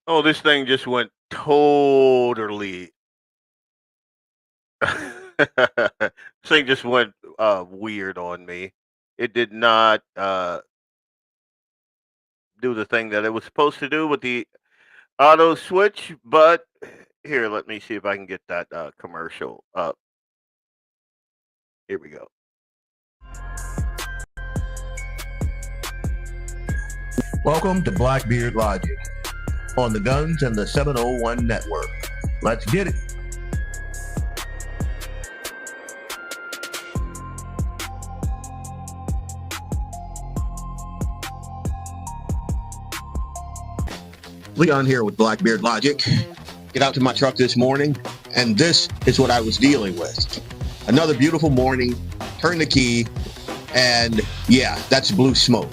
Oh, this thing just went totally. This thing just went weird on me. It did not do the thing that it was supposed to do with the auto switch. But here, let me see if I can get that commercial up. Here we go. Welcome to BlackBeardLogic on the Guns and the 701 Network. Let's get it. Leon here with BlackBeardLogic. Get out to my truck this morning, and this is what I was dealing with. Another beautiful morning, turn the key, and yeah, that's blue smoke.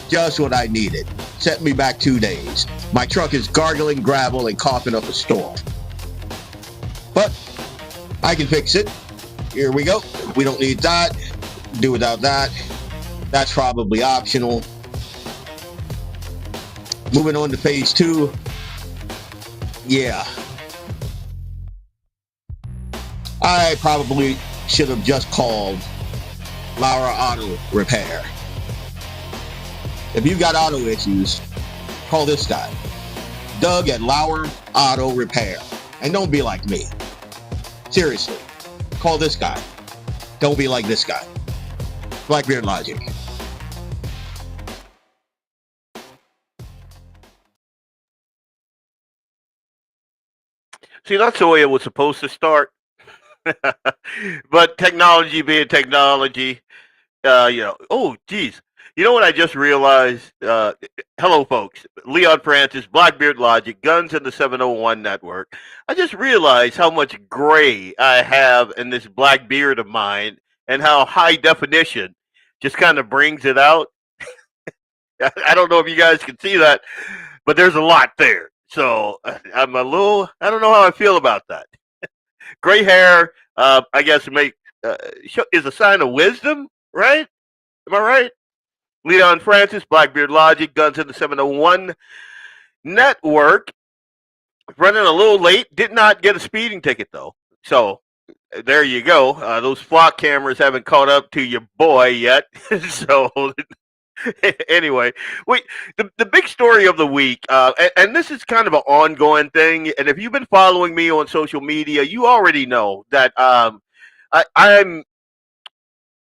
Just what I needed. Set me back 2 days. My truck is gargling gravel and coughing up a storm. But I can fix it. Here we go. We don't need that. Do without that. That's probably optional. Moving on to phase 2. Yeah. I probably should have just called Laura Auto Repair. If you got auto issues, call this guy, Doug at Laura Auto Repair. And don't be like me. Seriously, call this guy. Don't be like this guy. BlackBeardLogic. See, that's the way it was supposed to start. But technology being technology, oh, geez. You know what I just realized? Hello, folks. Leon Francis, BlackBeardLogic, Guns and the 701 Network. I just realized how much gray I have in this black beard of mine and how high definition just kind of brings it out. I don't know if you guys can see that, but there's a lot there. So I'm a little, I don't know how I feel about that. Gray hair, I guess, is a sign of wisdom, right? Am I right? Leon Francis, BlackBeardLogic, Guns in the 701 Network. Running a little late. Did not get a speeding ticket, though. So, there you go. Those flock cameras haven't caught up to your boy yet. So, anyway, the big story of the week, and this is kind of an ongoing thing, and if you've been following me on social media, you already know that I'm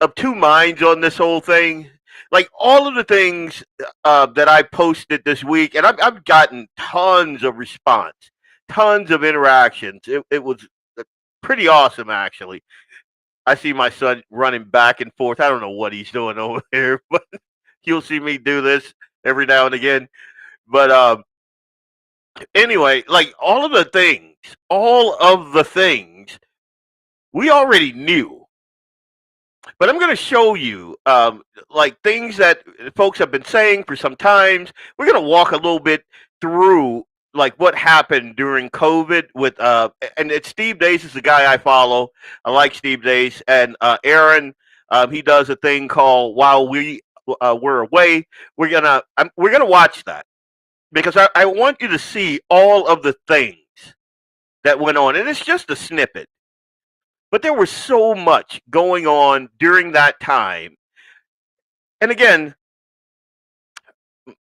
of two minds on this whole thing. Like all of the things that I posted this week, and I've gotten tons of response, tons of interactions. It was pretty awesome, actually. I see my son running back and forth. I don't know what he's doing over there, but you'll see me do this every now and again. But anyway, like all of the things we already knew. But I'm going to show you like things that folks have been saying for some times. We're going to walk a little bit through like what happened during COVID with and it's Steve Deace is the guy I follow. I like Steve Deace and Aaron. He does a thing called While We're Away. We're gonna watch that because I want you to see all of the things that went on, and it's just a snippet. But there was so much going on during that time. And again,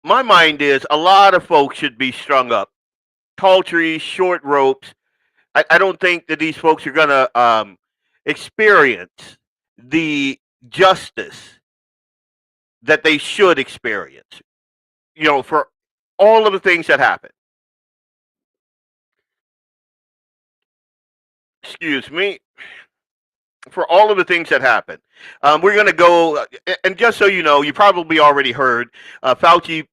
my mind is a lot of folks should be strung up. Tall trees, short ropes. I don't think that these folks are going to experience the justice that they should experience, for all of the things that happen. Excuse me. For all of the things that happen. We're going to go, and just so you know, you probably already heard, Fauci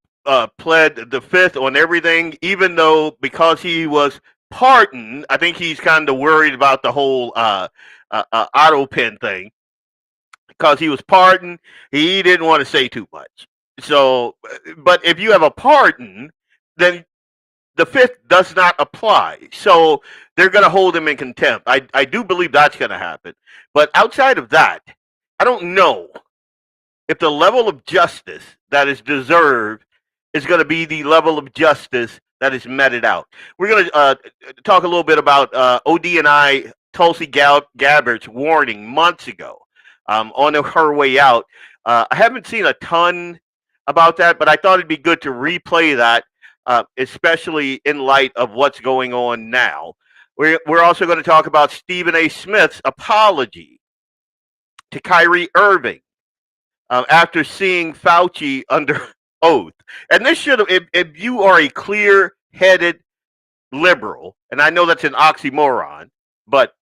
pled the fifth on everything, even though because he was pardoned, I think he's kind of worried about the whole auto pen thing. Because he was pardoned, he didn't want to say too much. So, but if you have a pardon, then the fifth does not apply. So they're going to hold him in contempt. I do believe that's going to happen. But outside of that, I don't know if the level of justice that is deserved is going to be the level of justice that is meted out. We're going to talk a little bit about ODNI Tulsi Gabbard's warning months ago on her way out. I haven't seen a ton about that, but I thought it'd be good to replay that, especially in light of what's going on now. We're also going to talk about Stephen A. Smith's apology to Kyrie Irving after seeing Fauci under oath. And this should have, if you are a clear-headed liberal, and I know that's an oxymoron, but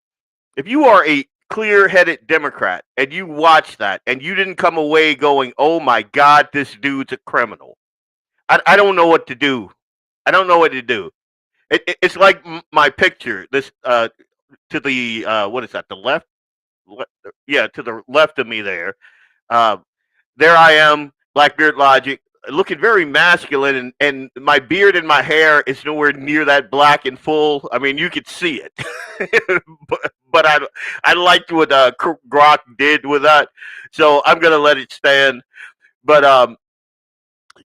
if you are a clear-headed Democrat and you watch that and you didn't come away going, oh my God, this dude's a criminal, I don't know what to do. I don't know what to do. It's like my picture. This to the what is that? The left? Yeah, to the left of me there. There I am, BlackBeardLogic, looking very masculine, and my beard and my hair is nowhere near that black and full. I mean, you could see it, but I liked what Grok did with that, so I'm gonna let it stand. But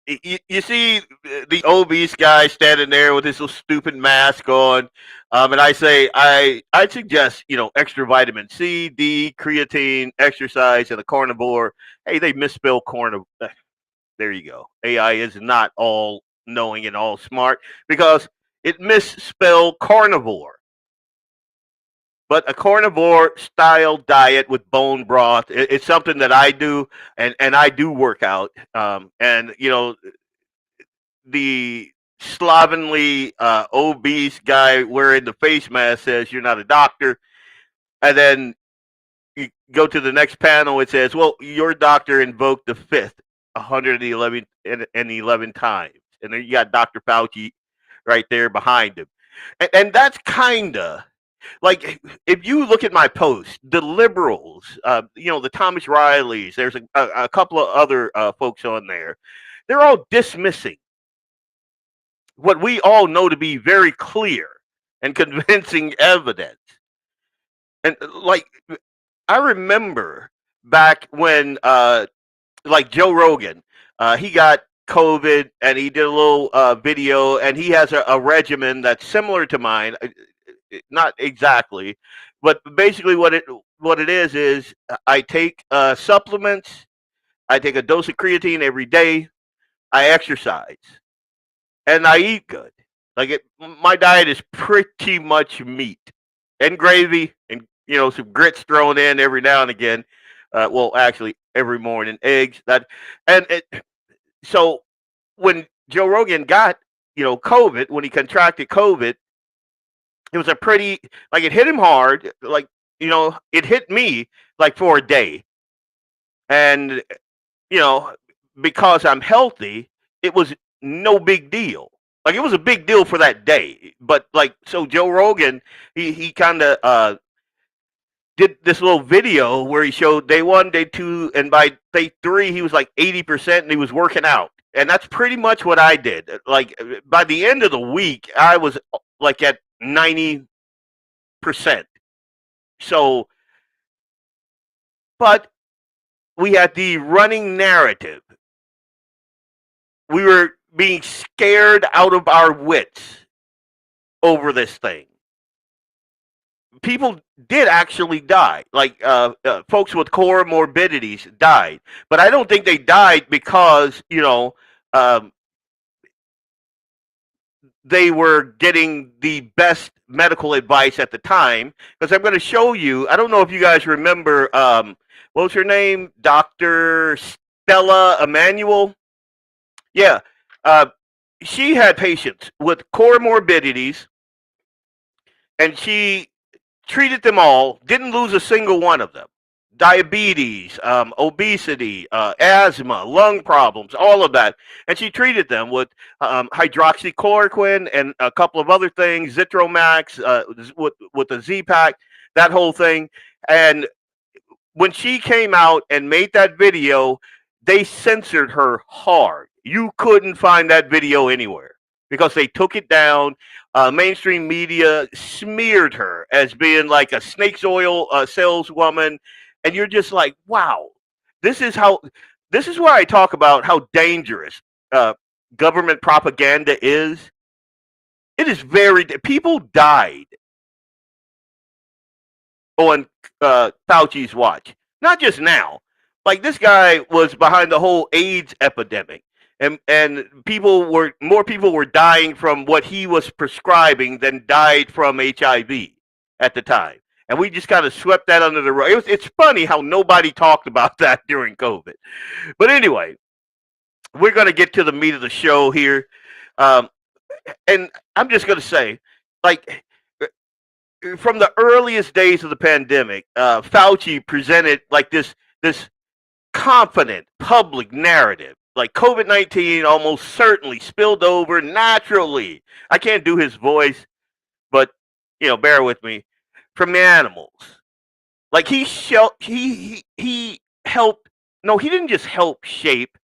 you see the obese guy standing there with his little stupid mask on, and I say I suggest extra vitamin C, D, creatine, exercise, and a carnivore. Hey, they misspell carnivore. There you go. AI is not all knowing and all smart because it misspelled carnivore. But a carnivore style diet with bone broth, it's something that I do, and I do work out. And the slovenly obese guy wearing the face mask says you're not a doctor, and then you go to the next panel, it says, well, your doctor invoked the fifth 111 times, and then you got Dr. Fauci right there behind him. And that's kind of like, if you look at my post, the liberals, the Thomas Rileys, there's a couple of other folks on there, they're all dismissing what we all know to be very clear and convincing evidence. And like, I remember back when, like Joe Rogan, he got COVID and he did a little video, and he has a regimen that's similar to mine, not exactly, but basically what it is I take supplements, I take a dose of creatine every day, I exercise, and I eat good. My diet is pretty much meat and gravy, and some grits thrown in every now and again. Well, actually, every morning, eggs. So when Joe Rogan got COVID, when he contracted COVID, it was a pretty, like, it hit him hard. Like, it hit me like for a day, and you know because I'm healthy, it was no big deal. Like, it was a big deal for that day, but like, so Joe Rogan, he kind of did this little video where he showed day one, day two, and by day three he was like 80%, and he was working out. And that's pretty much what I did. Like, by the end of the week, I was like at 90%. So, but we had the running narrative. We were being scared out of our wits over this thing. people did actually die. Like folks with comorbidities died, but I don't think they died because um, they were getting the best medical advice at the time. Because I'm going to show you. I don't know if you guys remember. What was her name? Dr. Stella Emanuel. Yeah. Uh, she had patients with comorbidities, and she treated them all, didn't lose a single one of them. Diabetes, obesity, asthma, lung problems, all of that. And she treated them with hydroxychloroquine and a couple of other things, Zitromax, with the Z-Pack, that whole thing. And when she came out and made that video, they censored her hard. You couldn't find that video anywhere because they took it down. Mainstream media smeared her as being like a snake's oil saleswoman, and you're just like, wow, this is how. This is where I talk about how dangerous government propaganda is. It is very. People died on Fauci's watch. Not just now. Like this guy was behind the whole AIDS epidemic, and more people were dying from what he was prescribing than died from HIV at the time. And we just kind of swept that under the rug. It's funny how nobody talked about that during COVID. But anyway, we're going to get to the meat of the show here. Um, and I'm just going to say, like, from the earliest days of the pandemic, Fauci presented like this confident public narrative. Like COVID-19 almost certainly spilled over naturally. I can't do his voice, but bear with me. From animals, like he helped. No, he didn't just help shape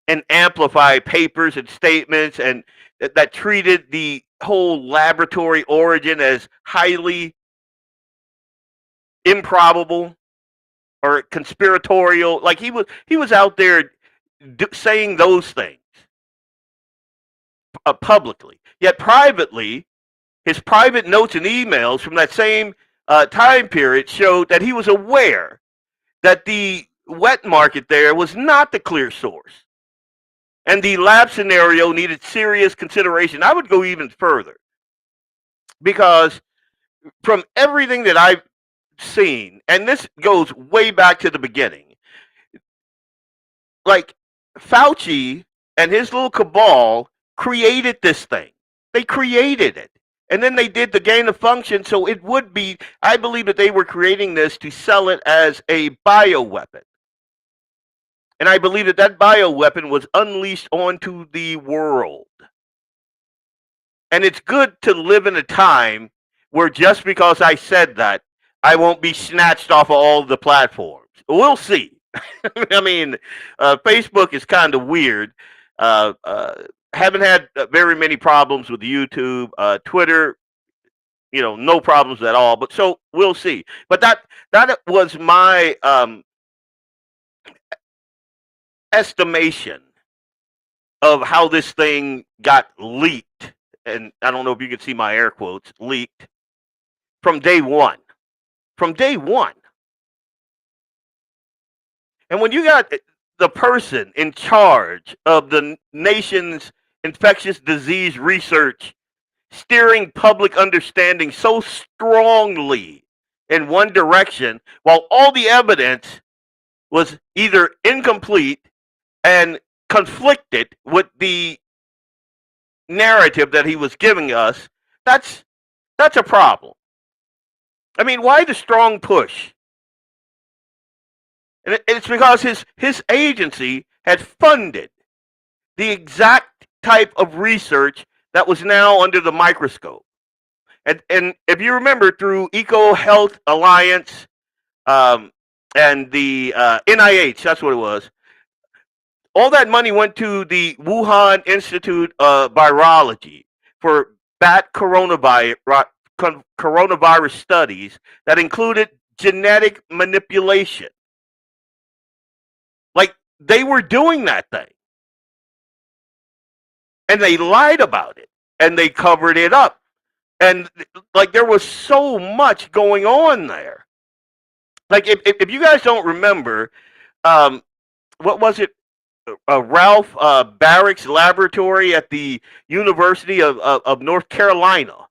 and amplify papers and statements and that treated the whole laboratory origin as highly improbable or conspiratorial. Like he was out there saying those things publicly, yet privately, his private notes and emails from that same time period showed that he was aware that the wet market there was not the clear source, and the lab scenario needed serious consideration. I would go even further because from everything that I've seen, and this goes way back to the beginning, like Fauci and his little cabal created this thing. They created it. And then they did the gain of function. So it would be, I believe that they were creating this to sell it as a bioweapon. And I believe that that bioweapon was unleashed onto the world. And it's good to live in a time where just because I said that, I won't be snatched off of all the platforms. We'll see. I mean, Facebook is kind of weird. Haven't had very many problems with YouTube. Twitter, no problems at all. But so we'll see. But that was my estimation of how this thing got leaked. And I don't know if you can see my air quotes, leaked from day one. From day one. And when you got the person in charge of the nation's infectious disease research steering public understanding so strongly in one direction, while all the evidence was either incomplete and conflicted with the narrative that he was giving us, that's a problem. I mean, why the strong push? And it's because his agency had funded the exact type of research that was now under the microscope. And if you remember, through Eco Health Alliance and the NIH, that's what it was, all that money went to the Wuhan Institute of Virology for bat coronavirus studies that included genetic manipulation. Like, they were doing that thing. And they lied about it. And they covered it up. And like there was so much going on there. Like if you guys don't remember, what was it? Ralph Barrick's laboratory at the University of North Carolina.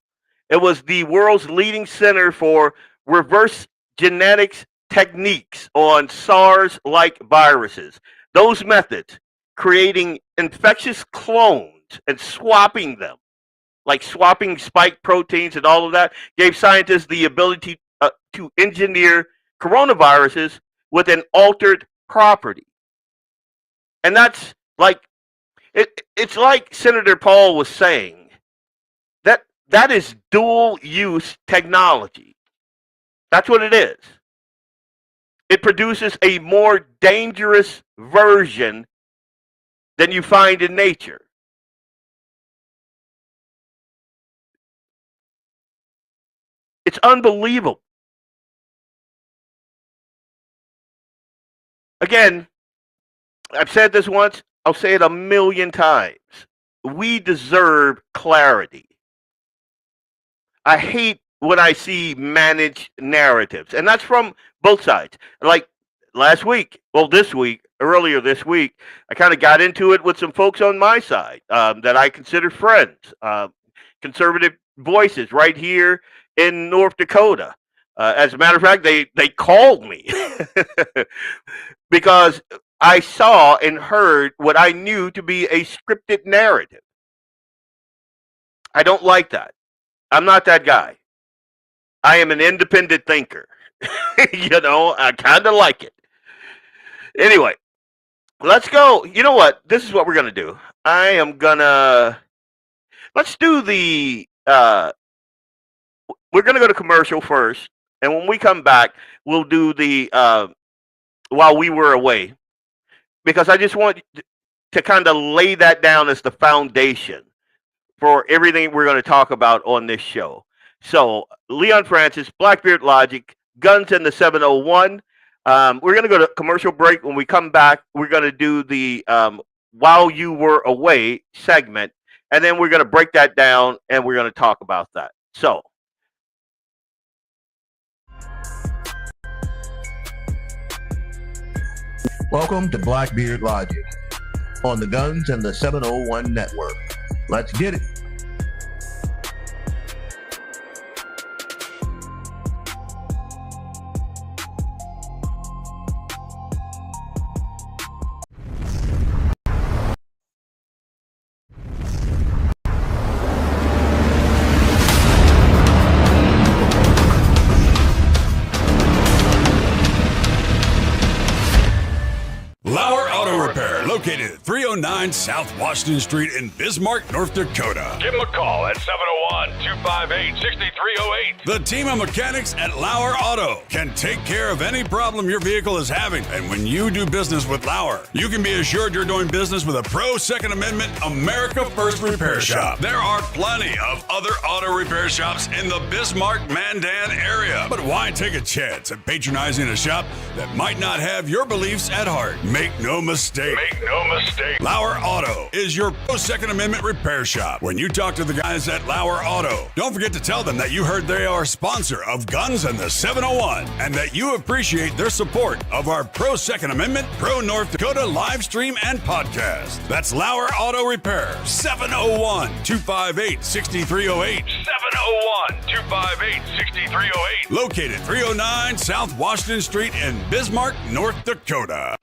It was the world's leading center for reverse genetics techniques on SARS-like viruses. Those methods, creating infectious clones and swapping them, like swapping spike proteins and all of that, gave scientists the ability to engineer coronaviruses with an altered property. And that's like it's like Senator Paul was saying, that is dual use technology. That's what it is. It produces a more dangerous version than you find in nature. It's unbelievable. Again, I've said this once, I'll say it a million times. We deserve clarity. I hate when I see managed narratives, and that's from both sides. Like last week, earlier this week, I kind of got into it with some folks on my side that I consider friends, conservative voices right here in North Dakota. As a matter of fact, they called me because I saw and heard what I knew to be a scripted narrative. I don't like that. I'm not that guy. I am an independent thinker. I kind of like it. Anyway, let's go. You know what? This is what we're going to do. Let's do we're going to go to commercial first. And when we come back, we'll do the while we were away. Because I just want to kind of lay that down as the foundation for everything we're going to talk about on this show. So, Leon Francis, BlackBeardLogic, Guns in the 701. We're going to go to commercial break. When we come back, we're going to do the While You Were Away segment. And then we're going to break that down and we're going to talk about that. So, welcome to BlackBeardLogic on the Guns and the 701 Network. Let's get it. Located at 309 South Washington Street in Bismarck, North Dakota. Give them a call at 701-258-6308. The team of mechanics at Lauer Auto can take care of any problem your vehicle is having. And when you do business with Lauer, you can be assured you're doing business with a pro Second Amendment America First repair shop. There are plenty of other auto repair shops in the Bismarck-Mandan area. But why take a chance at patronizing a shop that might not have your beliefs at heart? Make no mistake. Lauer Auto is your pro-Second Amendment repair shop. When you talk to the guys at Lauer Auto, don't forget to tell them that you heard they are a sponsor of Guns and the 701 and that you appreciate their support of our pro-Second Amendment, pro-North Dakota live stream and podcast. That's Lauer Auto Repair, 701-258-6308. 701-258-6308. Located 309 South Washington Street in Bismarck, North Dakota.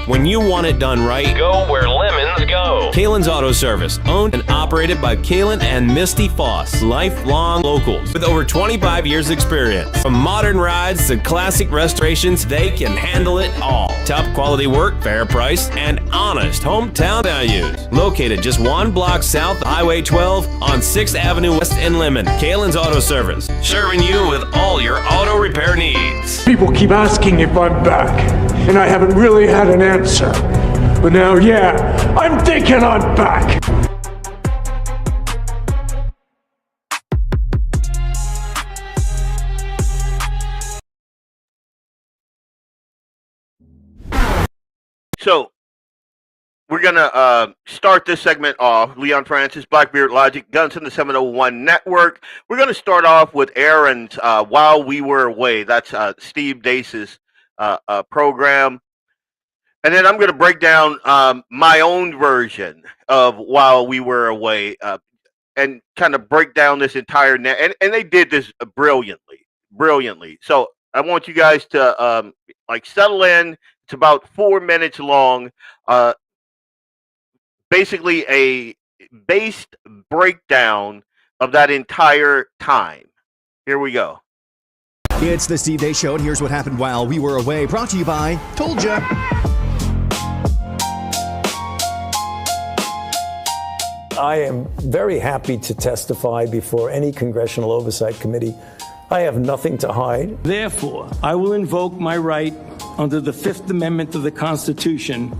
When you want it done right, Go where lemons go. Kalen's Auto Service, owned and operated by Kalen and Misty Foss, lifelong locals with over 25 years experience. From modern rides to classic restorations, they can handle it all. Top quality work, fair price, and honest hometown values. Located just one block south of Highway 12 on 6th Avenue West in Lemon. Kalen's Auto Service, serving you with all your auto repair needs. People keep asking if I'm back, and I haven't really had an answer. But now, yeah, I'm thinking I'm back. So, we're going to start this segment off. Leon Francis, BlackBeardLogic, Guns in the 701 Network. We're going to start off with Aaron's While We Were Away. That's Steve Deace's program. And then I'm going to break down my own version of While We Were Away and kind of break down this entire net. And they did this brilliantly. So I want you guys to settle in. It's about 4 minutes long. Basically a based breakdown of that entire time. Here we go. It's the Steve Deace Show, and here's what happened while we were away. Brought to you by Told Ya. I am very happy to testify before any congressional oversight committee. I have nothing to hide. Therefore, I will invoke my right under the Fifth Amendment of the Constitution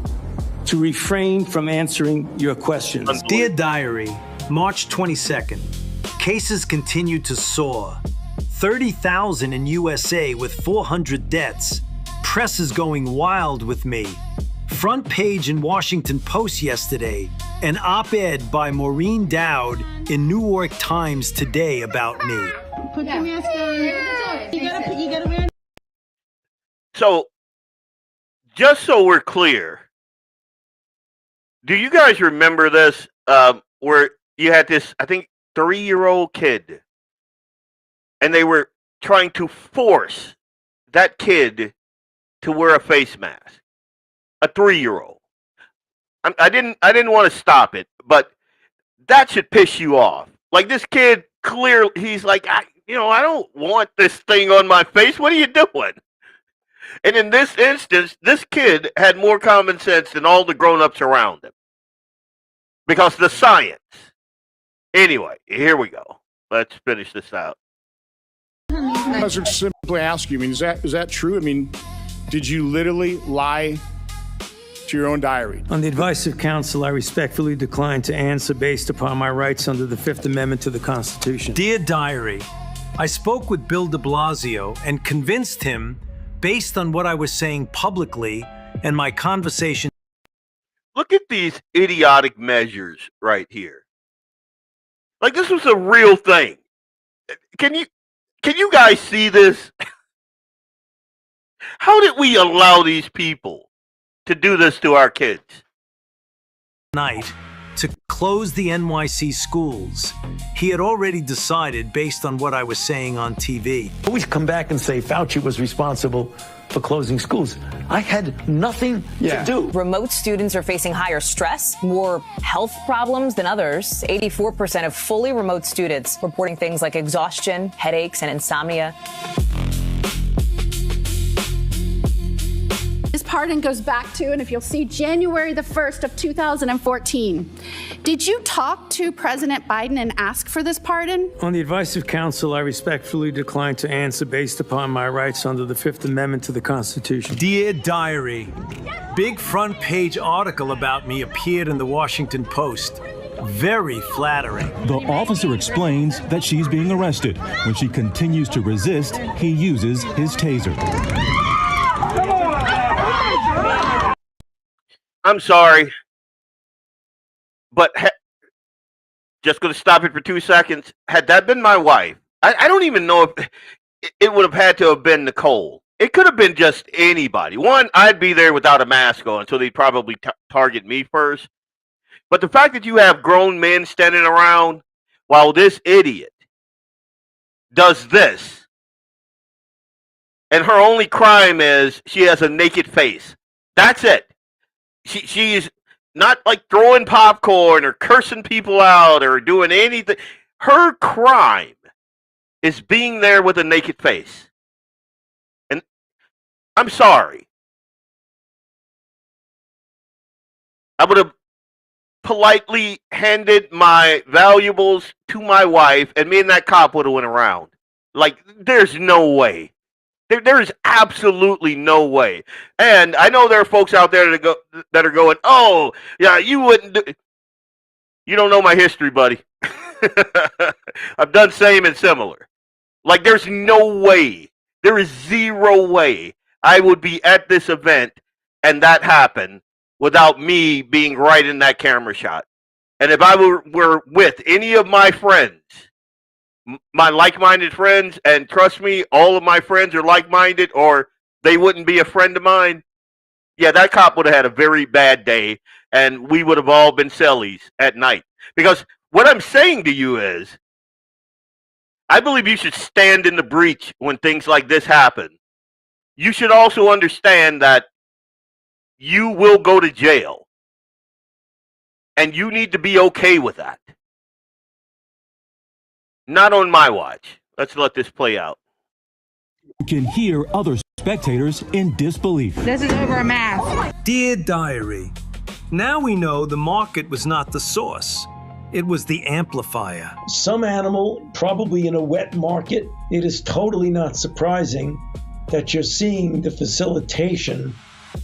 to refrain from answering your questions. Dear Diary, March 22nd. Cases continue to soar. 30,000 in USA with 400 deaths. Press is going wild with me. Front page in Washington Post yesterday. An op-ed by Maureen Dowd in New York Times today about me. Put your mask on. You gotta wear. So, just so we're clear, do you guys remember this? Where you had this, I think, 3-year-old kid, and they were trying to force that kid to wear a face mask. A 3-year-old. I didn't want to stop it, but that should piss you off. Like, this kid, clearly, he's like, I don't want this thing on my face. What are you doing? And in this instance, this kid had more common sense than all the grown-ups around him. Because the science. Anyway, here we go. Let's finish this out. I was simply ask you, I mean, is that true? I mean, did you literally lie to your own diary? On the advice of counsel, I respectfully decline to answer based upon my rights under the Fifth Amendment to the Constitution. Dear Diary, I spoke with Bill de Blasio and convinced him, based on what I was saying publicly and my conversation. Look at these idiotic measures right here. Like, this was a real thing. Can you guys see this? How did we allow these people to do this to our kids? Night to close the NYC schools. He had already decided based on what I was saying on TV. We come back and say Fauci was responsible for closing schools. I had nothing to do. Remote students are facing higher stress, more health problems than others. 84% of fully remote students reporting things like exhaustion, headaches, and insomnia. This pardon goes back to, and if you'll see, January the 1st of 2014. Did you talk to President Biden and ask for this pardon? On the advice of counsel, I respectfully decline to answer based upon my rights under the Fifth Amendment to the Constitution. Dear Diary, big front page article about me appeared in the Washington Post. Very flattering. The officer explains that she's being arrested. When she continues to resist, he uses his taser. I'm sorry, but just going to stop it for 2 seconds. Had that been my wife, I don't even know if it would have had to have been Nicole. It could have been just anybody. One, I'd be there without a mask on, so they'd probably target me first. But the fact that you have grown men standing around while this idiot does this, and her only crime is she has a naked face. That's it. She's not like throwing popcorn or cursing people out or doing anything. Her crime is being there with a naked face. And I'm sorry. I would have politely handed my valuables to my wife, and me and that cop would have went around. Like, there's no way. There is absolutely no way. And I know there are folks out there that are going, oh, yeah, you wouldn't do. You don't know my history, buddy. I've done same and similar. Like, there's no way. There is zero way I would be at this event and that happened without me being right in that camera shot. And if I were with any of my friends, my like-minded friends, and trust me, all of my friends are like-minded or they wouldn't be a friend of mine, yeah, that cop would have had a very bad day and we would have all been cellies at night. Because what I'm saying to you is, I believe you should stand in the breach when things like this happen. You should also understand that you will go to jail. And you need to be okay with that. Not on my watch. Let's let this play out. You can hear other spectators in disbelief. This is over a mask. Dear Diary, now we know the market was not the source. It was the amplifier. Some animal, probably in a wet market, it is totally not surprising that you're seeing the facilitation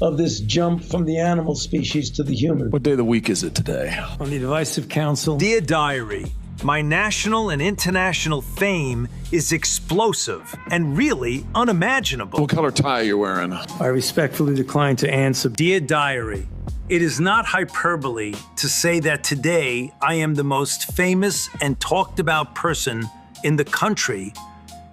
of this jump from the animal species to the human. What day of the week is it today? On the divisive council. Dear Diary, my national and international fame is explosive and really unimaginable. What color tie are you wearing? I respectfully decline to answer. Dear Diary, it is not hyperbole to say that today I am the most famous and talked about person in the country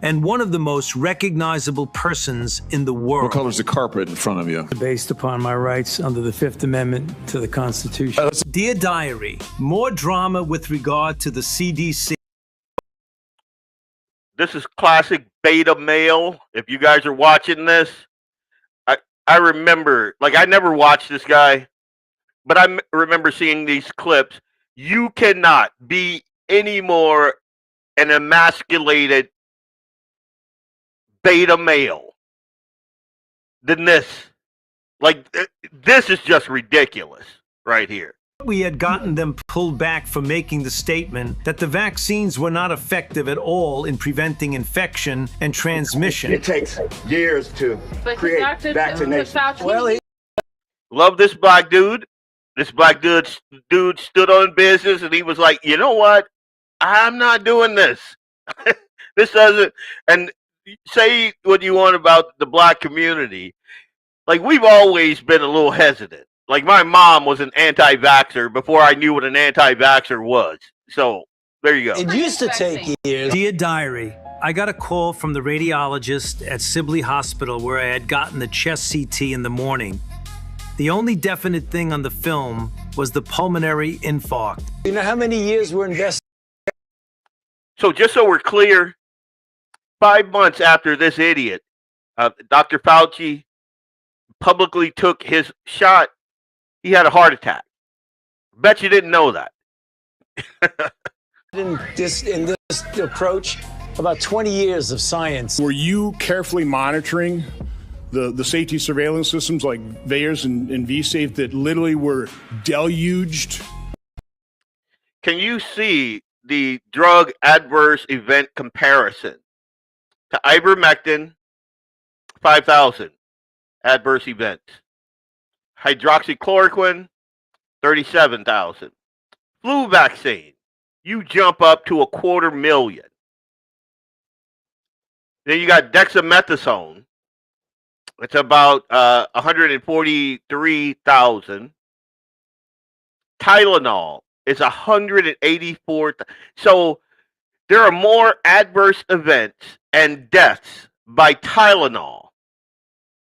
and one of the most recognizable persons in the world. What color's the carpet in front of you? Based upon my rights under the Fifth Amendment to the Constitution. Dear Diary, more drama with regard to the CDC. This is classic beta male. If you guys are watching this, I remember, like, I never watched this guy, but I remember seeing these clips. You cannot be any more an emasculated beta male than this. Like, this is just ridiculous right here. We had gotten them pulled back from making the statement that the vaccines were not effective at all in preventing infection and transmission. It takes years to create vaccination. Well, love this black dude. This black dude stood on business and he was like, you know what? I'm not doing this. This doesn't, and say what you want about the black community. Like, we've always been a little hesitant. Like, my mom was an anti-vaxxer before I knew what an anti-vaxxer was. So, there you go. It used to take years. Dear Diary, I got a call from the radiologist at Sibley Hospital where I had gotten the chest CT in the morning. The only definite thing on the film was the pulmonary infarct. You know how many years we're investing? So, just so we're clear, 5 months after this idiot, Dr. Fauci publicly took his shot, he had a heart attack. Bet you didn't know that. In this approach, about 20 years of science. Were you carefully monitoring the safety surveillance systems like VAERS and VSafe that literally were deluged? Can you see the drug adverse event comparison? To ivermectin, 5,000 adverse events. Hydroxychloroquine, 37,000. Flu vaccine, you jump up to 250,000. Then you got dexamethasone. It's about 143,000. Tylenol is 184,000. So there are more adverse events and deaths by Tylenol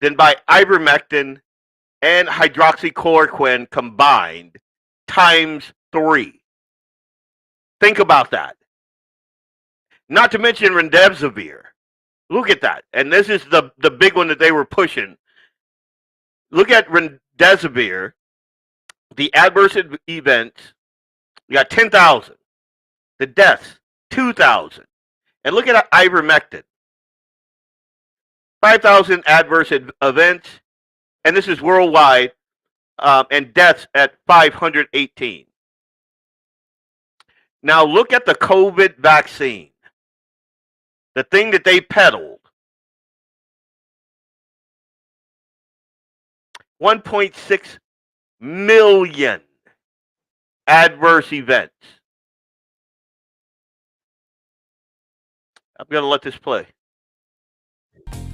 than by ivermectin and hydroxychloroquine combined times 3. Think about that. Not to mention remdesivir. Look at that. And this is the big one that they were pushing. Look at remdesivir. The adverse events, you got 10,000. The deaths, 2,000. And look at ivermectin. 5,000 adverse events, and this is worldwide, and deaths at 518. Now look at the COVID vaccine. The thing that they peddled. 1.6 million adverse events. I'm going to let this play.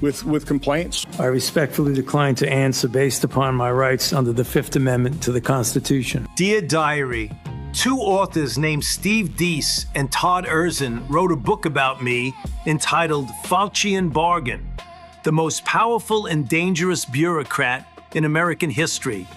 with complaints? I respectfully decline to answer based upon my rights under the Fifth Amendment to the Constitution. Dear Diary, 2 authors named Steve Deace and Todd Erzin wrote a book about me entitled Faucian Bargain, the most powerful and dangerous bureaucrat in American history.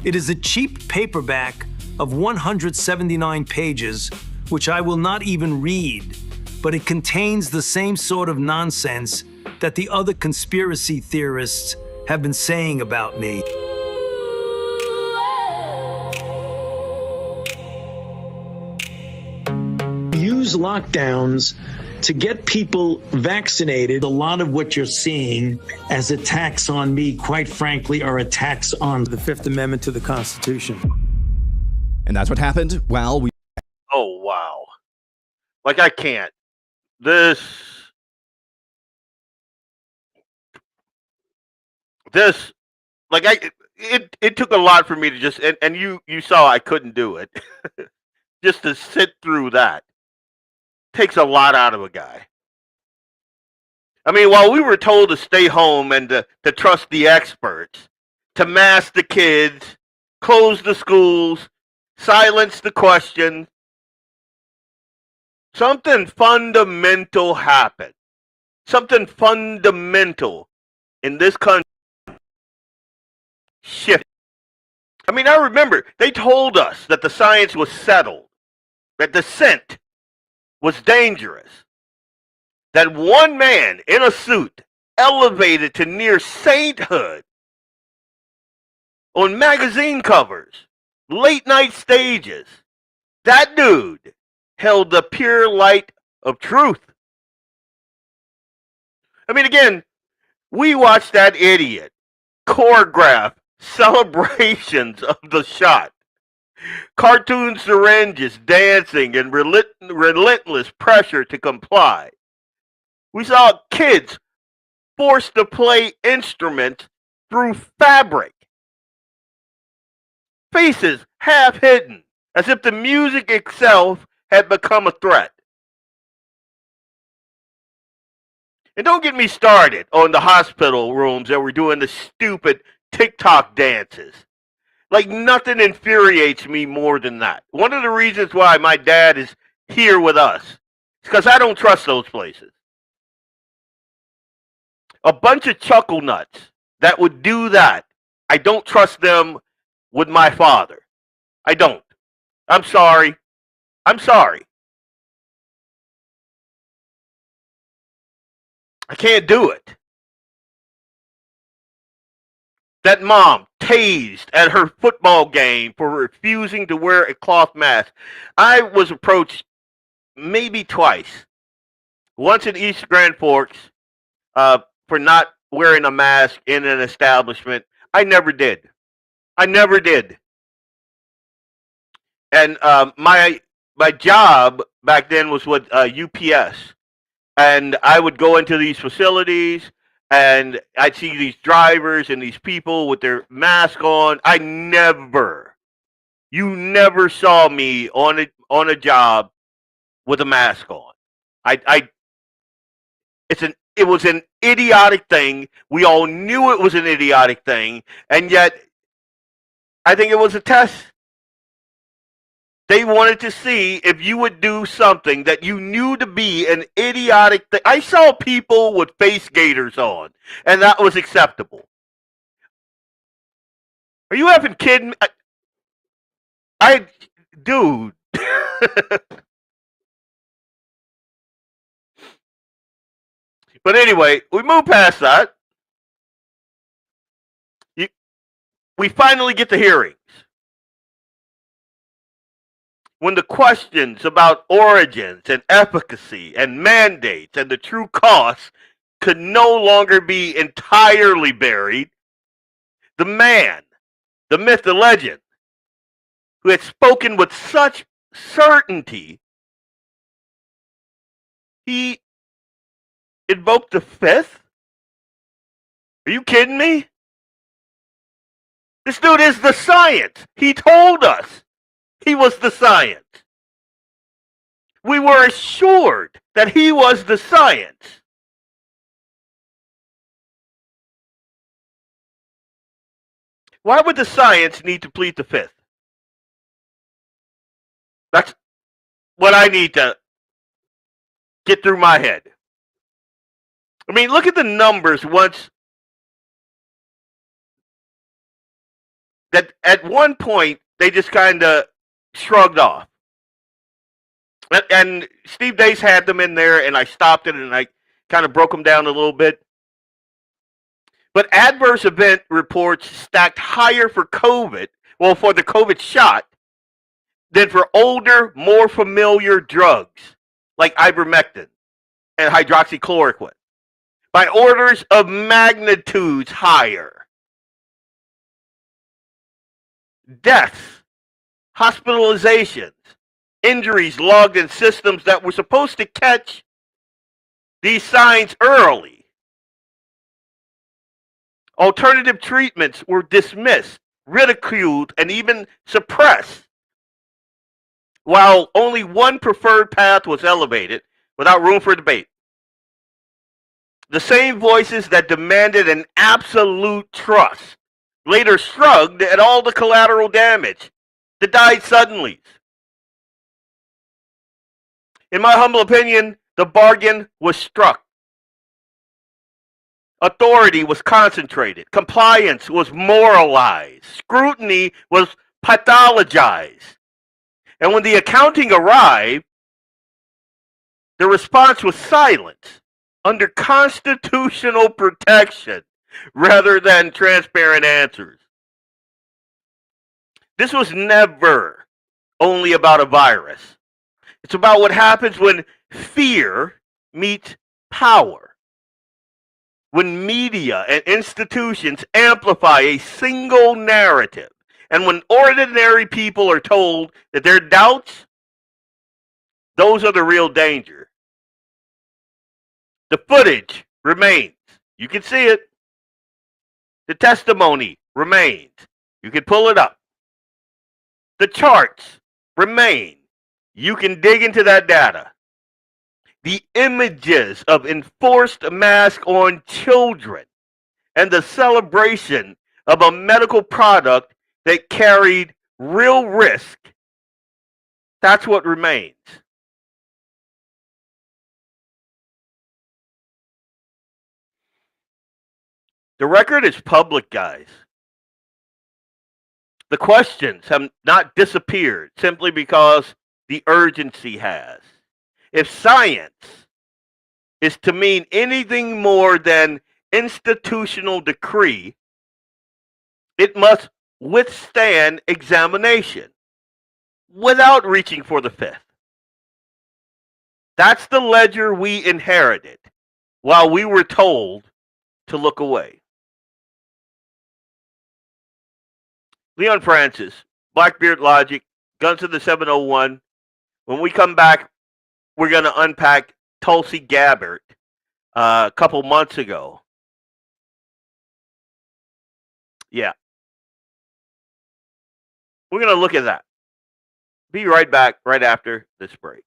It is a cheap paperback of 179 pages, which I will not even read, but it contains the same sort of nonsense that the other conspiracy theorists have been saying about me. Use lockdowns to get people vaccinated. A lot of what you're seeing as attacks on me, quite frankly, are attacks on the Fifth Amendment to the Constitution. And that's what happened while we... Oh, wow. Like, I can't. This, like, it took a lot for me to just, and you saw I couldn't do it. Just to sit through that takes a lot out of a guy. I mean, while we were told to stay home and to trust the experts, to mask the kids, close the schools, silence the question, something fundamental happened. Something fundamental in this country shifted. I mean, I remember they told us that the science was settled, that the scent was dangerous, that one man in a suit elevated to near sainthood on magazine covers, late night stages, that dude held the pure light of truth. I mean, again, we watched that idiot choreograph celebrations of the shot. Cartoon syringes dancing in relentless pressure to comply. We saw kids forced to play instruments through fabric. Faces half hidden, as if the music itself had become a threat. And don't get me started on the hospital rooms that were doing the stupid TikTok dances. Like, nothing infuriates me more than that. One of the reasons why my dad is here with us is because I don't trust those places. A bunch of chuckle nuts that would do that, I don't trust them with my father. I don't. I'm sorry. I'm sorry. I can't do it. That mom tased at her football game for refusing to wear a cloth mask. I was approached maybe twice. Once in East Grand Forks for not wearing a mask in an establishment. I never did. I never did. And my job back then was with UPS. And I would go into these facilities and I'd see these drivers and these people with their mask on. You never saw me on a job with a mask on. It was an idiotic thing. We all knew it was an idiotic thing, and yet I think it was a test. They wanted to see if you would do something that you knew to be an idiotic thing. I saw people with face gaiters on, and that was acceptable. Are you effing kidding me? Dude. But anyway, we move past that. We finally get the hearings. When the questions about origins and efficacy and mandates and the true costs could no longer be entirely buried, the man, the myth, the legend, who had spoken with such certainty, he invoked the fifth? Are you kidding me? This dude is the science. He told us he was the science. We were assured that he was the science. Why would the science need to plead the fifth? That's what I need to get through my head. I mean, look at the numbers once that at one point they just kind of shrugged off. And Steve Deace had them in there, and I stopped it, and I kind of broke them down a little bit. But adverse event reports stacked higher for COVID, well, for the COVID shot, than for older, more familiar drugs like ivermectin and hydroxychloroquine, by orders of magnitudes higher. Deaths, hospitalizations, injuries logged in systems that were supposed to catch these signs early. Alternative treatments were dismissed, ridiculed, and even suppressed, while only one preferred path was elevated without room for debate. The same voices that demanded an absolute trust later shrugged at all the collateral damage that died suddenly. In my humble opinion, the bargain was struck. Authority was concentrated. Compliance was moralized. Scrutiny was pathologized. And when the accounting arrived, the response was silence under constitutional protection rather than transparent answers. This was never only about a virus. It's about what happens when fear meets power. When media and institutions amplify a single narrative, and when ordinary people are told that their doubts, those are the real danger. The footage remains. You can see it. The testimony remains. You can pull it up. The charts remain. You can dig into that data. The images of enforced masks on children and the celebration of a medical product that carried real risk, that's what remains. The record is public, guys. The questions have not disappeared simply because the urgency has. If science is to mean anything more than institutional decree, it must withstand examination without reaching for the fifth. That's the ledger we inherited while we were told to look away. Leon Francis, BlackBeardLogic, Guns of the 701. When we come back, we're going to unpack Tulsi Gabbard a couple months ago. Yeah. We're going to look at that. Be right back right after this break.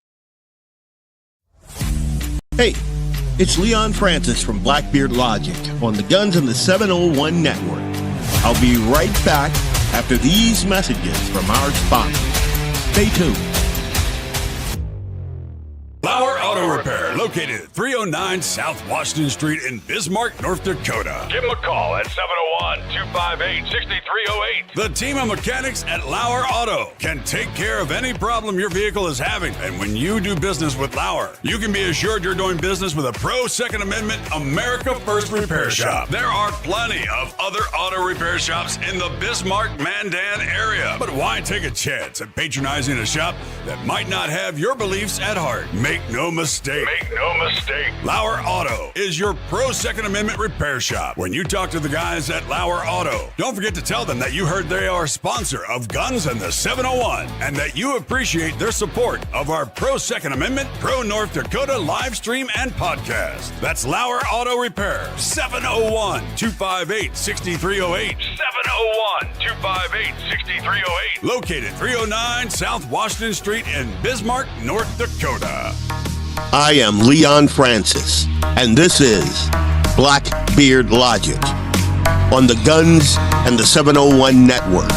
Hey, it's Leon Francis from BlackBeardLogic on the Guns of the 701 Network. I'll be right back after these messages from our sponsors. Stay tuned. Lauer Auto Repair, located at 309 South Washington Street in Bismarck, North Dakota. Give them a call at 701-258-6308. The team of mechanics at Lauer Auto can take care of any problem your vehicle is having. And when you do business with Lauer, you can be assured you're doing business with a pro Second Amendment America First repair shop. There are plenty of other auto repair shops in the Bismarck-Mandan area. But why take a chance at patronizing a shop that might not have your beliefs at heart? Make no mistake. Lauer Auto is your pro Second Amendment repair shop. When you talk to the guys at Lauer Auto, don't forget to tell them that you heard they are a sponsor of Guns and the 701 and that you appreciate their support of our pro Second Amendment, pro North Dakota live stream and podcast. That's Lauer Auto Repair, 701-258-6308. 701-258-6308. Located 309 South Washington Street in Bismarck, North Dakota. I am Leon Francis, and this is BlackBeardLogic. on the Guns and the 701 Network.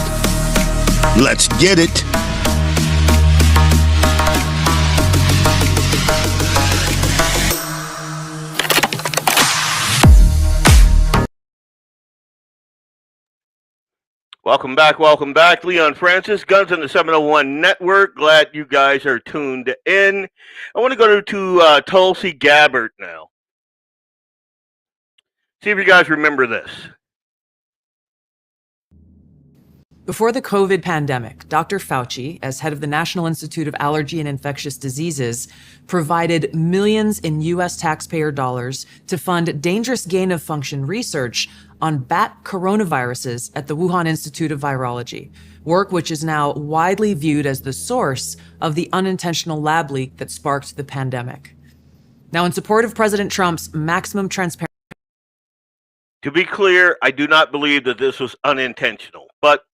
Let's get it. Welcome back. Leon Francis, Guns and the 701 Network. Glad you guys are tuned in. I want to go to Tulsi Gabbard now. See if you guys remember this. Before the COVID pandemic, Dr. Fauci, as head of the National Institute of Allergy and Infectious Diseases, provided millions in U.S. taxpayer dollars to fund dangerous gain-of-function research on bat coronaviruses at the Wuhan Institute of Virology, work which is now widely viewed as the source of the unintentional lab leak that sparked the pandemic. Now, in support of President Trump's maximum transparency. To be clear, I do not believe that this was unintentional, but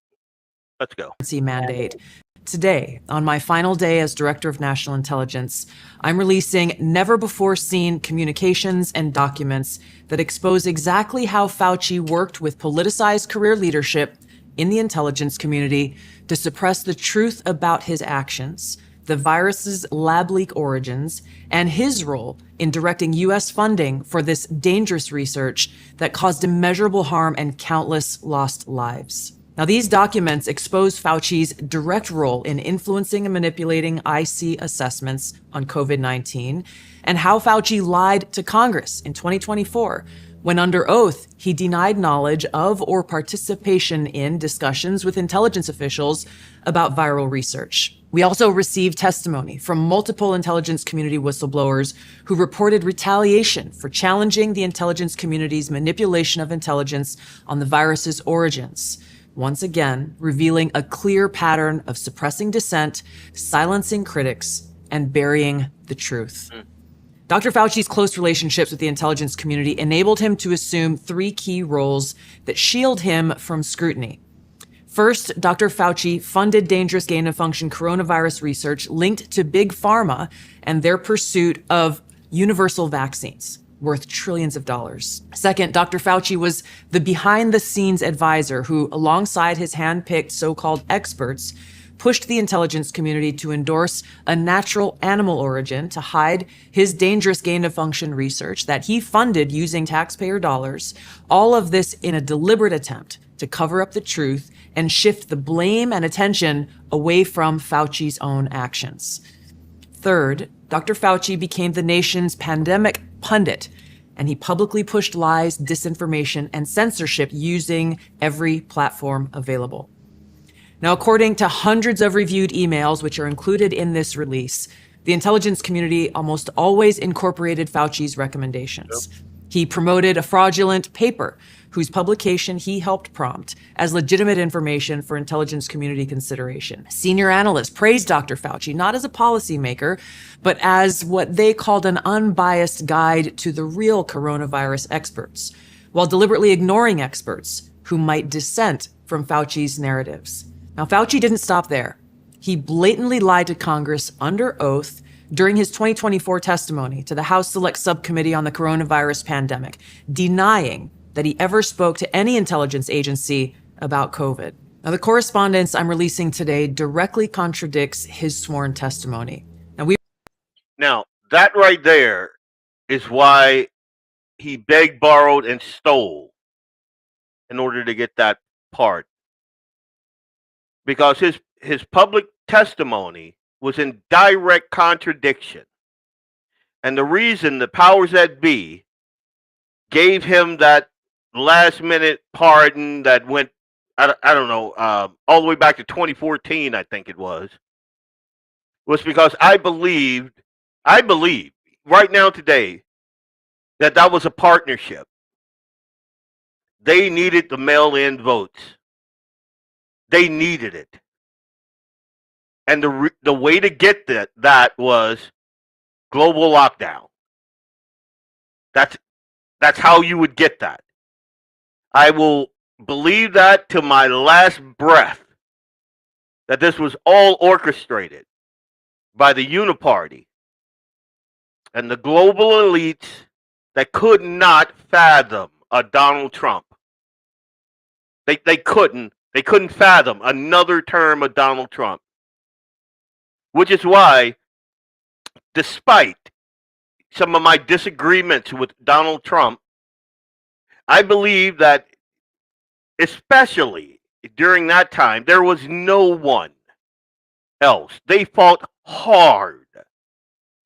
let's go. Mandate. Today, on my final day as Director of National Intelligence, I'm releasing never-before-seen communications and documents that expose exactly how Fauci worked with politicized career leadership in the intelligence community to suppress the truth about his actions, the virus's lab leak origins, and his role in directing U.S. funding for this dangerous research that caused immeasurable harm and countless lost lives. Now, these documents expose Fauci's direct role in influencing and manipulating IC assessments on COVID-19 and how Fauci lied to Congress in 2024 when, under oath, he denied knowledge of or participation in discussions with intelligence officials about viral research. We also received testimony from multiple intelligence community whistleblowers who reported retaliation for challenging the intelligence community's manipulation of intelligence on the virus's origins. Once again, revealing a clear pattern of suppressing dissent, silencing critics, and burying the truth. Dr. Fauci's close relationships with the intelligence community enabled him to assume three key roles that shield him from scrutiny. First, Dr. Fauci funded dangerous gain-of-function coronavirus research linked to Big Pharma and their pursuit of universal vaccines worth trillions of dollars. Second, Dr. Fauci was the behind-the-scenes advisor who, alongside his hand-picked so-called experts, pushed the intelligence community to endorse a natural animal origin to hide his dangerous gain-of-function research that he funded using taxpayer dollars, all of this in a deliberate attempt to cover up the truth and shift the blame and attention away from Fauci's own actions. Third, Dr. Fauci became the nation's pandemic pundit, and he publicly pushed lies, disinformation, and censorship using every platform available. Now, according to hundreds of reviewed emails, which are included in this release, the intelligence community almost always incorporated Fauci's recommendations. Yep. He promoted a fraudulent paper whose publication he helped prompt as legitimate information for intelligence community consideration. Senior analysts praised Dr. Fauci not as a policymaker, but as what they called an unbiased guide to the real coronavirus experts, while deliberately ignoring experts who might dissent from Fauci's narratives. Now, Fauci didn't stop there. He blatantly lied to Congress under oath during his 2024 testimony to the House Select Subcommittee on the Coronavirus Pandemic, denying that he ever spoke to any intelligence agency about COVID. Now, the correspondence I'm releasing today directly contradicts his sworn testimony. Now, that right there is why he begged, borrowed, and stole in order to get that part. Because his public testimony was in direct contradiction. And the reason the powers that be gave him that last-minute pardon that went, I don't know, all the way back to 2014, I think it was because I believe right now today that was a partnership. They needed the mail-in votes. They needed it. And the way to get that was global lockdown. That's how you would get that. I will believe that to my last breath, that this was all orchestrated by the Uniparty and the global elites that could not fathom a Donald Trump. They couldn't fathom another term of Donald Trump, which is why, despite some of my disagreements with Donald Trump, I believe that, especially during that time, there was no one else. They fought hard.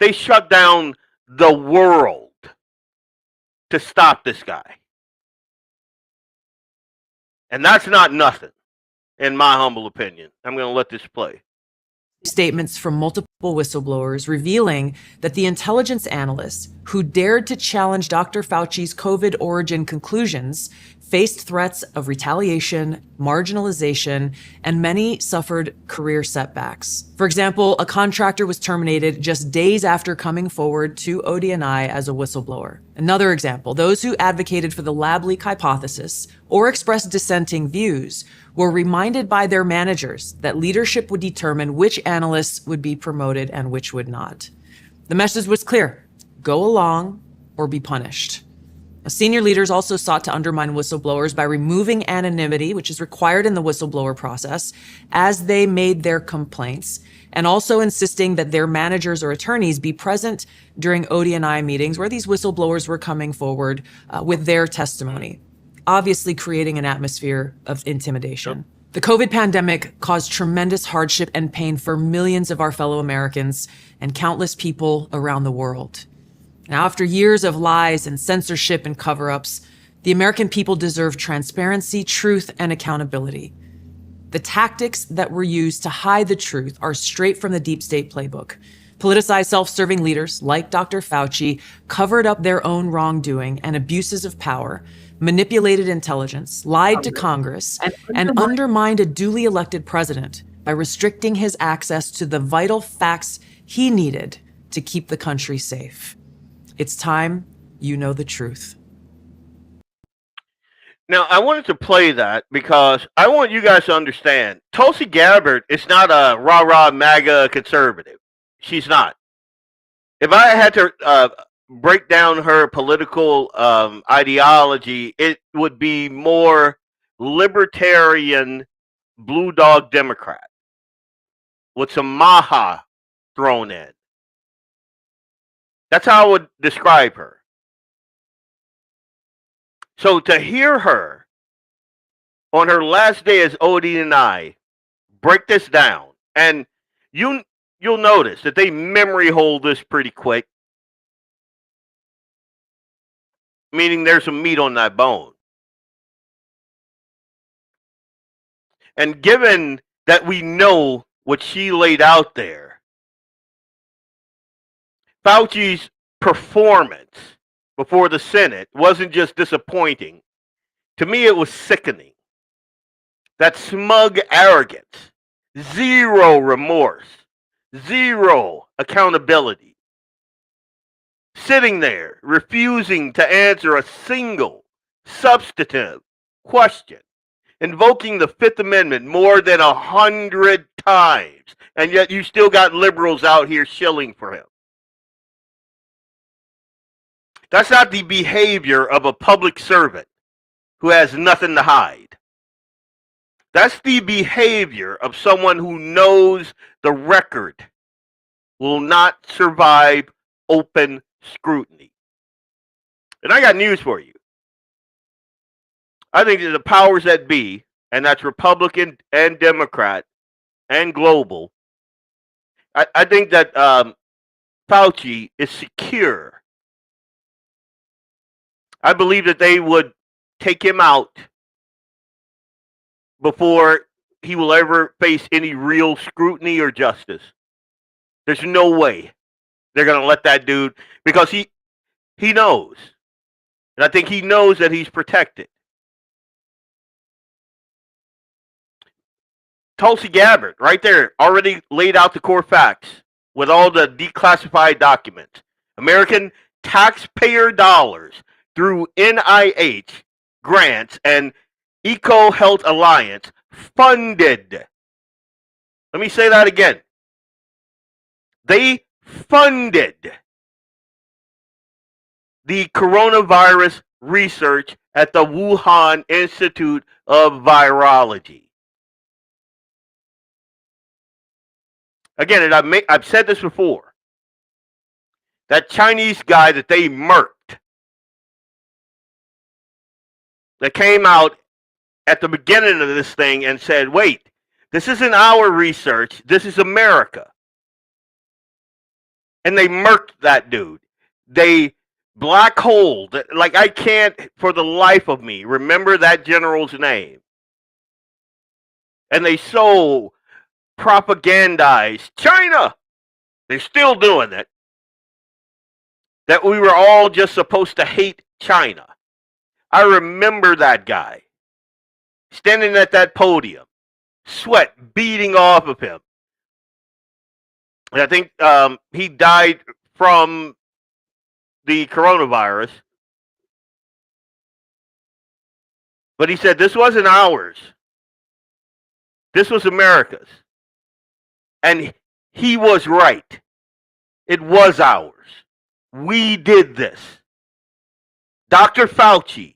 They shut down the world to stop this guy. And that's not nothing, in my humble opinion. I'm going to let this play. Statements from multiple whistleblowers revealing that the intelligence analysts who dared to challenge Dr. Fauci's COVID origin conclusions faced threats of retaliation, marginalization, and many suffered career setbacks. For example, a contractor was terminated just days after coming forward to ODNI as a whistleblower. Another example, those who advocated for the lab leak hypothesis or expressed dissenting views were reminded by their managers that leadership would determine which analysts would be promoted and which would not. The message was clear: go along or be punished. Senior leaders also sought to undermine whistleblowers by removing anonymity, which is required in the whistleblower process, as they made their complaints, and also insisting that their managers or attorneys be present during ODNI meetings where these whistleblowers were coming forward with their testimony, obviously creating an atmosphere of intimidation. The COVID pandemic caused tremendous hardship and pain for millions of our fellow Americans and countless people around the world. Now, after years of lies and censorship and cover-ups, the American people deserve transparency, truth, and accountability. The tactics that were used to hide the truth are straight from the deep state playbook. Politicized self-serving leaders like Dr. Fauci covered up their own wrongdoing and abuses of power, manipulated intelligence, lied to Congress, and undermined a duly elected president by restricting his access to the vital facts he needed to keep the country safe. It's time you know the truth. Now, I wanted to play that because I want you guys to understand, Tulsi Gabbard is not a rah-rah MAGA conservative. She's not. If I had to break down her political ideology, it would be more libertarian, blue dog Democrat with some maha thrown in. That's how I would describe her. So to hear her on her last day as ODNI break this down, and you'll notice that they memory hold this pretty quick, meaning there's some meat on that bone. And given that we know what she laid out there, Fauci's performance before the Senate wasn't just disappointing. To me, it was sickening. That smug arrogance, zero remorse, zero accountability. Sitting there, refusing to answer a single substantive question, invoking the Fifth Amendment more than 100 times, and yet you still got liberals out here shilling for him. That's not the behavior of a public servant who has nothing to hide. That's the behavior of someone who knows the record will not survive open scrutiny. And I got news for you. I think that the powers that be, and that's Republican and Democrat and global, I think that Fauci is secure. I believe that they would take him out before he will ever face any real scrutiny or justice. There's no way they're going to let that dude, because he knows. And I think he knows that he's protected. Tulsi Gabbard, right there, already laid out the core facts with all the declassified documents. American taxpayer dollars through NIH grants and EcoHealth Alliance funded. Let me say that again. They funded the coronavirus research at the Wuhan Institute of Virology. Again, and I've said this before, that Chinese guy that they murked, that came out at the beginning of this thing and said, wait, this isn't our research, this is America. And they murked that dude. They black holed, like I can't for the life of me remember that general's name. And they so propagandized China, they're still doing it, that we were all just supposed to hate China. I remember that guy standing at that podium, sweat beating off of him. And I think he died from the coronavirus. But he said this wasn't ours. This was America's. And he was right. It was ours. We did this. Dr. Fauci,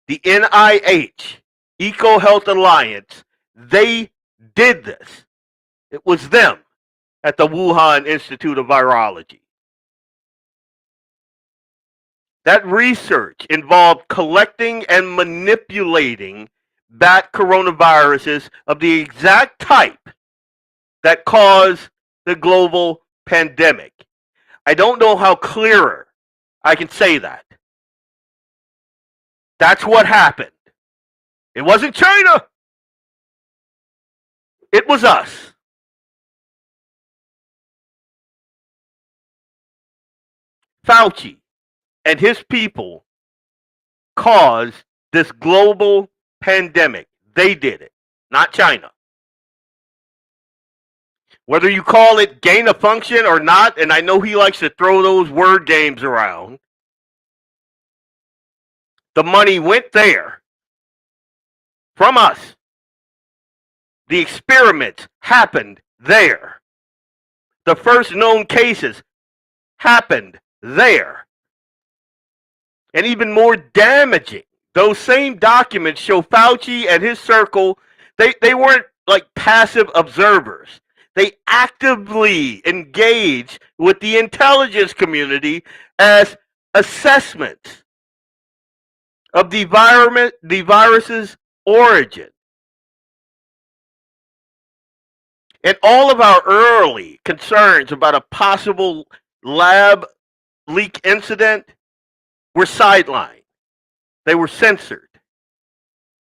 the NIH, EcoHealth Alliance, they did this. It was them at the Wuhan Institute of Virology. That research involved collecting and manipulating bat coronaviruses of the exact type that caused the global pandemic. I don't know how clearer I can say that. That's what happened. It wasn't China. It was us. Fauci and his people caused this global pandemic. They did it, not China. Whether you call it gain of function or not, and I know he likes to throw those word games around, the money went there from us. The experiments happened there. The first known cases happened there. And even more damaging, those same documents show Fauci and his circle, they weren't like passive observers. They actively engaged with the intelligence community as assessments of the virus's origin. And all of our early concerns about a possible lab leak incident were sidelined. They were censored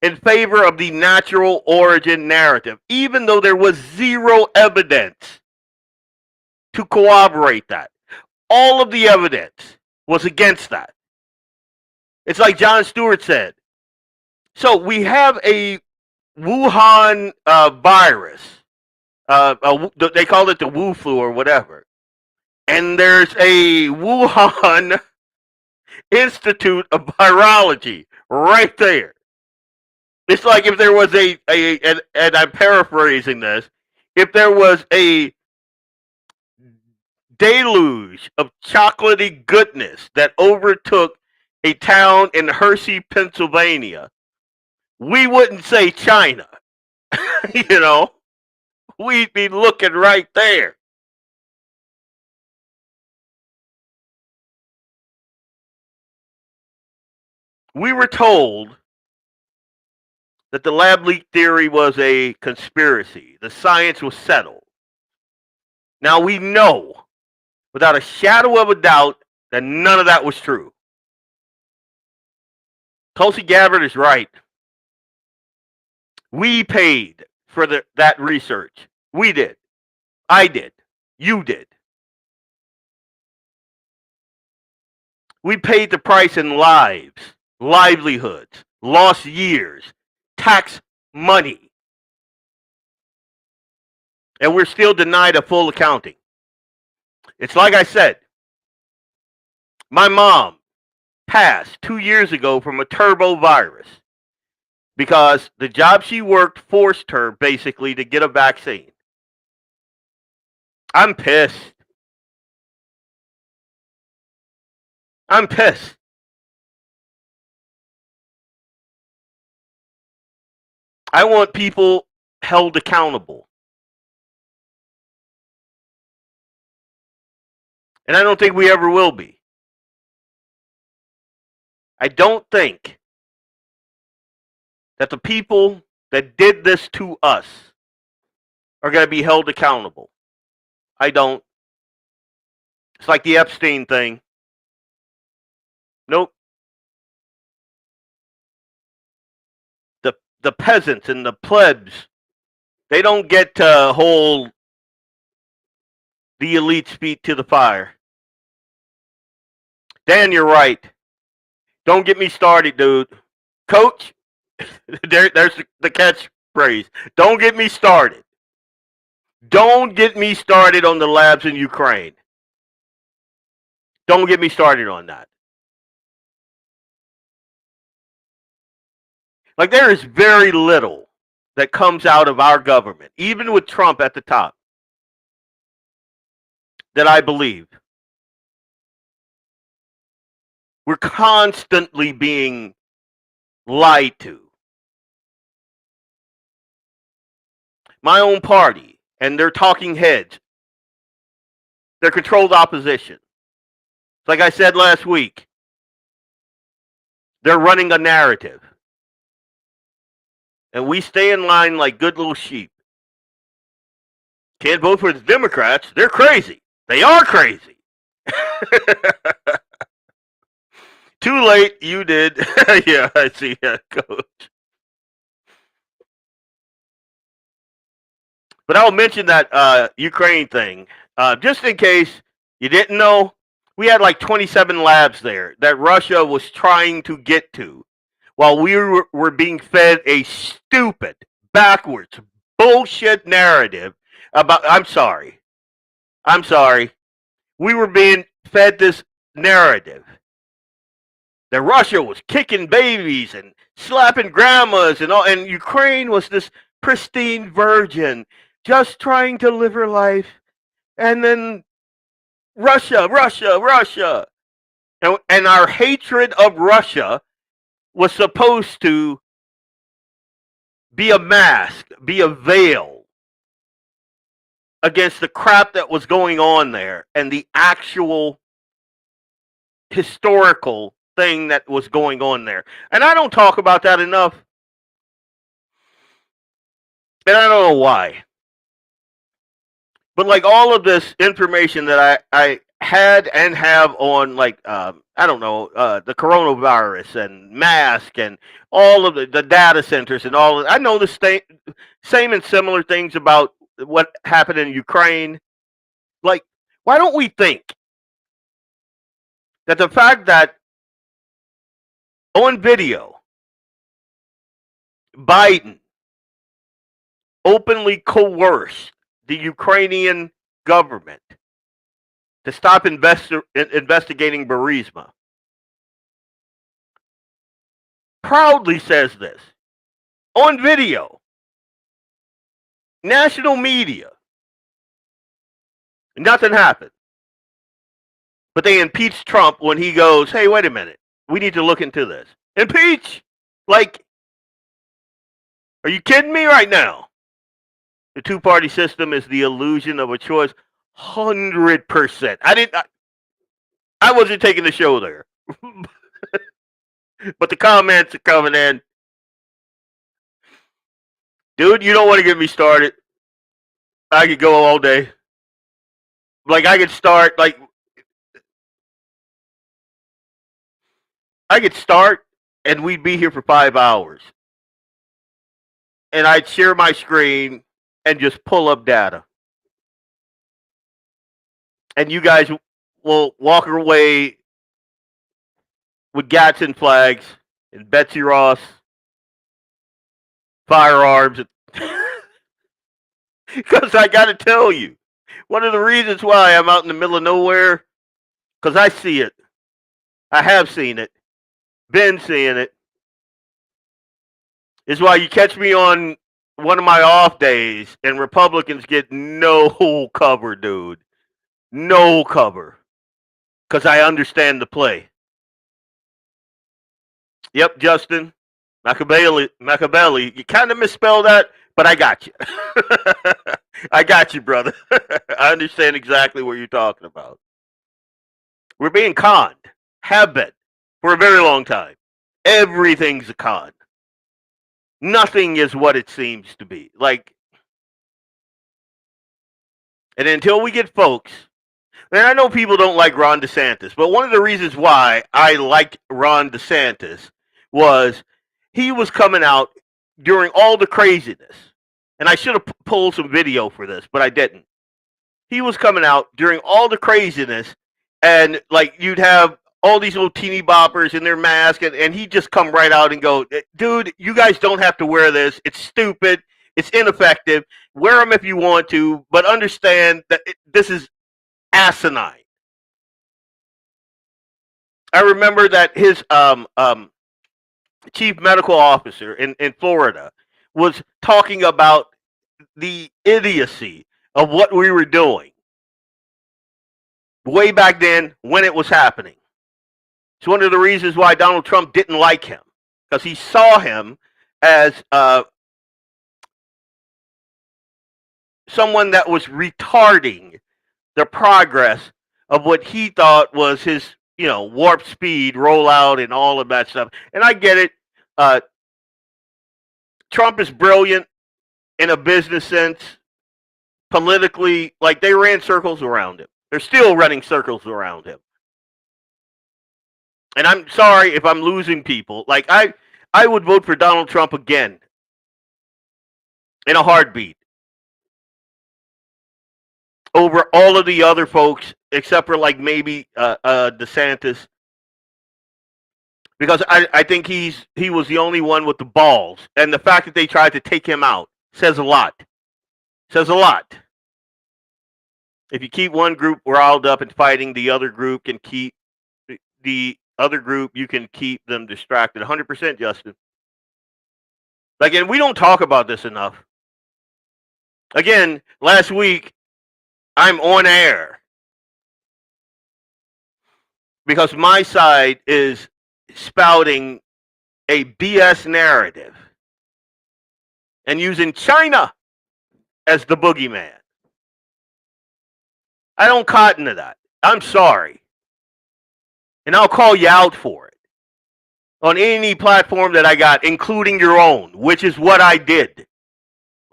in favor of the natural origin narrative, even though there was zero evidence to corroborate that. All of the evidence was against that. It's like Jon Stewart said. So we have a Wuhan virus. They call it the Wu flu or whatever. And there's a Wuhan Institute of Virology right there. It's like if there was and I'm paraphrasing this, if there was a deluge of chocolatey goodness that overtook a town in Hershey, Pennsylvania, we wouldn't say China. You know, we'd be looking right there. We were told that the lab leak theory was a conspiracy. The science was settled. Now we know, without a shadow of a doubt, that none of that was true. Tulsi Gabbard is right. We paid for that research. We did. I did. You did. We paid the price in lives, livelihoods, lost years, tax money. And we're still denied a full accounting. It's like I said, my mom passed 2 years ago from a turbo virus because the job she worked forced her basically to get a vaccine. I'm pissed. I'm pissed. I want people held accountable. And I don't think we ever will be. I don't think that the people that did this to us are going to be held accountable. I don't. It's like the Epstein thing. Nope. The peasants and the plebs, they don't get to hold the elite's feet to the fire. Dan, you're right. Don't get me started, dude. Coach, there's the catchphrase. Don't get me started. Don't get me started on the labs in Ukraine. Don't get me started on that. Like, there is very little that comes out of our government, even with Trump at the top, that I believe. We're constantly being lied to. My own party and their talking heads, their controlled opposition. Like I said last week, they're running a narrative. And we stay in line like good little sheep. Can't vote for the Democrats. They're crazy. They are crazy. Too late. You did. Yeah, I see that, Coach. But I'll mention that Ukraine thing. Just in case you didn't know, we had like 27 labs there that Russia was trying to get to, while we were being fed a stupid, backwards, bullshit narrative about, I'm sorry. We were being fed this narrative that Russia was kicking babies and slapping grandmas and all, and Ukraine was this pristine virgin just trying to live her life, and then Russia. And our hatred of Russia was supposed to be a mask, be a veil against the crap that was going on there and the actual historical thing that was going on there. And I don't talk about that enough. And I don't know why. But like all of this information that I had and have on, like, I don't know, the coronavirus and mask and all of the data centers and all of, I know the same and similar things about what happened in Ukraine. Like, why don't we think that the fact that on video, Biden openly coerced the Ukrainian government to stop investigating Burisma, proudly says this on video, national media. Nothing happened. But they impeached Trump when he goes, hey, wait a minute, we need to look into this. Impeach? Like, are you kidding me right now? The two-party system is the illusion of a choice. 100%. I wasn't taking the show there. But the comments are coming in. Dude, you don't want to get me started. I could go all day. Like, I could start and we'd be here for 5 hours. And I'd share my screen and just pull up data. And you guys will walk away with Gadsden flags and Betsy Ross firearms. Because I got to tell you, one of the reasons why I'm out in the middle of nowhere, because I see it. I have seen it. Been seeing it. Is why you catch me on one of my off days and Republicans get no cover, dude. No cover. Because I understand the play. Yep, Justin. Machiavelli, you kind of misspelled that, but I got you. I got you, brother. I understand exactly what you're talking about. We're being conned, have been, for a very long time. Everything's a con. Nothing is what it seems to be. And until we get folks, and I know people don't like Ron DeSantis, but one of the reasons why I liked Ron DeSantis was he was coming out during all the craziness. And I should have pulled some video for this, but I didn't. He was coming out during all the craziness, and you'd have all these little teeny boppers in their mask, and he'd just come right out and go, dude, you guys don't have to wear this. It's stupid. It's ineffective. Wear them if you want to, but understand that this is asinine. I remember that his chief medical officer in Florida was talking about the idiocy of what we were doing way back then when it was happening. It's one of the reasons why Donald Trump didn't like him, because he saw him as someone that was retarding the progress of what he thought was his, warp speed rollout and all of that stuff. And I get it. Trump is brilliant in a business sense. Politically, they ran circles around him. They're still running circles around him. And I'm sorry if I'm losing people. I would vote for Donald Trump again in a heartbeat over all of the other folks, except for maybe DeSantis, because I think he was the only one with the balls, and the fact that they tried to take him out says a lot. Says a lot. If you keep one group riled up and fighting, the other group can keep you can keep them distracted. 100%, Justin. And we don't talk about this enough. Again, last week, I'm on air because my side is spouting a BS narrative and using China as the boogeyman. I don't cotton to that. I'm sorry. And I'll call you out for it on any platform that I got, including your own, which is what I did.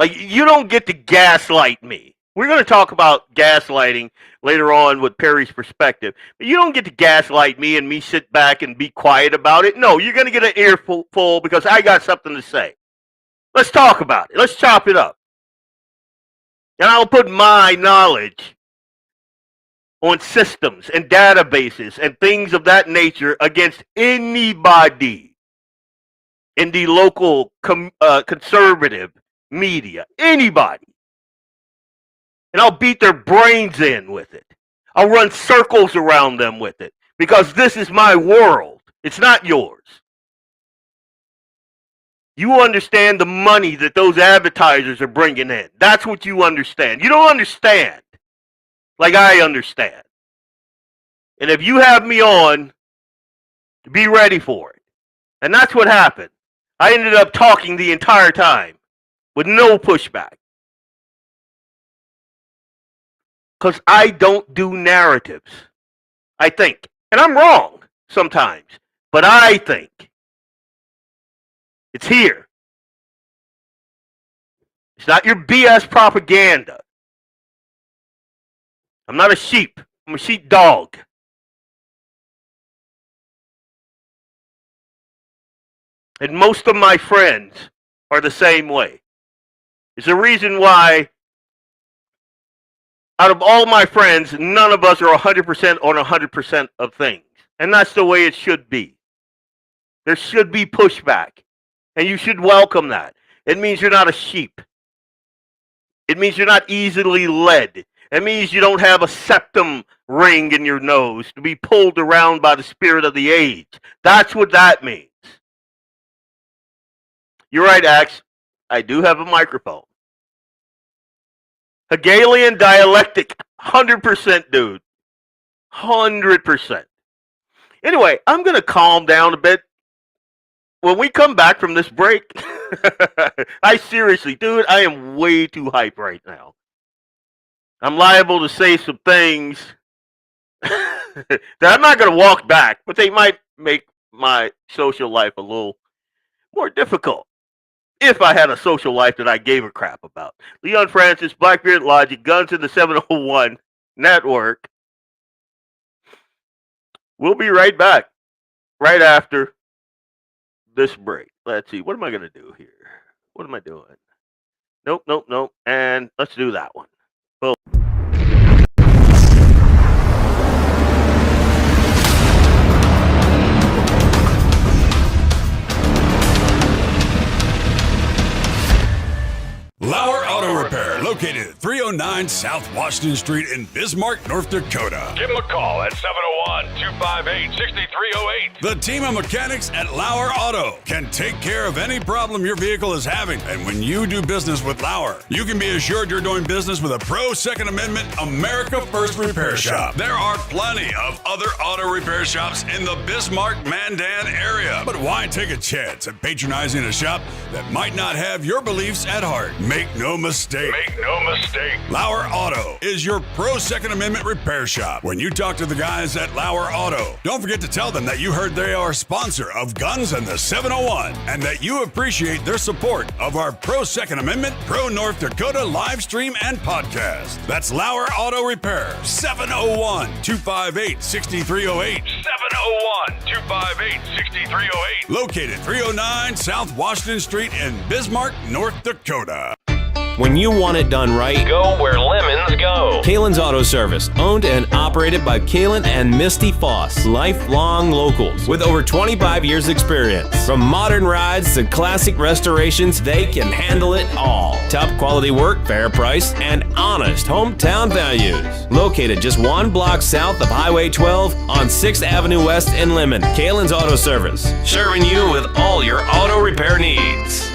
You don't get to gaslight me. We're going to talk about gaslighting later on with Perry's perspective. But you don't get to gaslight me and me sit back and be quiet about it. No, you're going to get an earful because I got something to say. Let's talk about it. Let's chop it up. And I'll put my knowledge on systems and databases and things of that nature against anybody in the local conservative media. Anybody. And I'll beat their brains in with it. I'll run circles around them with it. Because this is my world. It's not yours. You understand the money that those advertisers are bringing in. That's what you understand. You don't understand like I understand. And if you have me on, be ready for it. And that's what happened. I ended up talking the entire time with no pushback. Because I don't do narratives. I think. And I'm wrong sometimes. But I think. It's here. It's not your BS propaganda. I'm not a sheep. I'm a sheepdog. And most of my friends are the same way. It's the reason why out of all my friends, none of us are 100% on 100% of things. And that's the way it should be. There should be pushback. And you should welcome that. It means you're not a sheep. It means you're not easily led. It means you don't have a septum ring in your nose to be pulled around by the spirit of the age. That's what that means. You're right, Axe. I do have a microphone. Hegelian dialectic, 100%, dude. 100%. Anyway, I'm going to calm down a bit when we come back from this break, I seriously, dude, I am way too hype right now. I'm liable to say some things that I'm not going to walk back, but they might make my social life a little more difficult if I had a social life that I gave a crap about. Leon Francis, BlackBeardLogic, Guns in the 701 Network. We'll be right back right after this break. Let's see. What am I going to do here? What am I doing? Nope. And let's do that one. Boom. Lauer Auto Repair, located at 309 South Washington Street in Bismarck, North Dakota. Give them a call at 701-258-6308. The team of mechanics at Lauer Auto can take care of any problem your vehicle is having. And when you do business with Lauer, you can be assured you're doing business with a pro Second Amendment America First repair shop. There are plenty of other auto repair shops in the Bismarck-Mandan area. But why take a chance at patronizing a shop that might not have your beliefs at heart? Make no mistake. Lauer Auto is your pro Second Amendment repair shop. When you talk to the guys at Lauer Auto, don't forget to tell them that you heard they are a sponsor of Guns and the 701 and that you appreciate their support of our pro Second Amendment, pro North Dakota live stream and podcast. That's Lauer Auto Repair, 701-258-6308. 701-258-6308. Located 309 South Washington Street in Bismarck, North Dakota. When you want it done right, Go where lemons go. Kalen's Auto Service, owned and operated by Kalen and Misty Foss, lifelong locals with over 25 years experience. From modern rides to classic restorations, they can handle it all. Top quality work, fair price, and honest hometown values. Located just one block south of Highway 12 on 6th Avenue West in Lemon. Kalen's Auto Service, serving you with all your auto repair needs.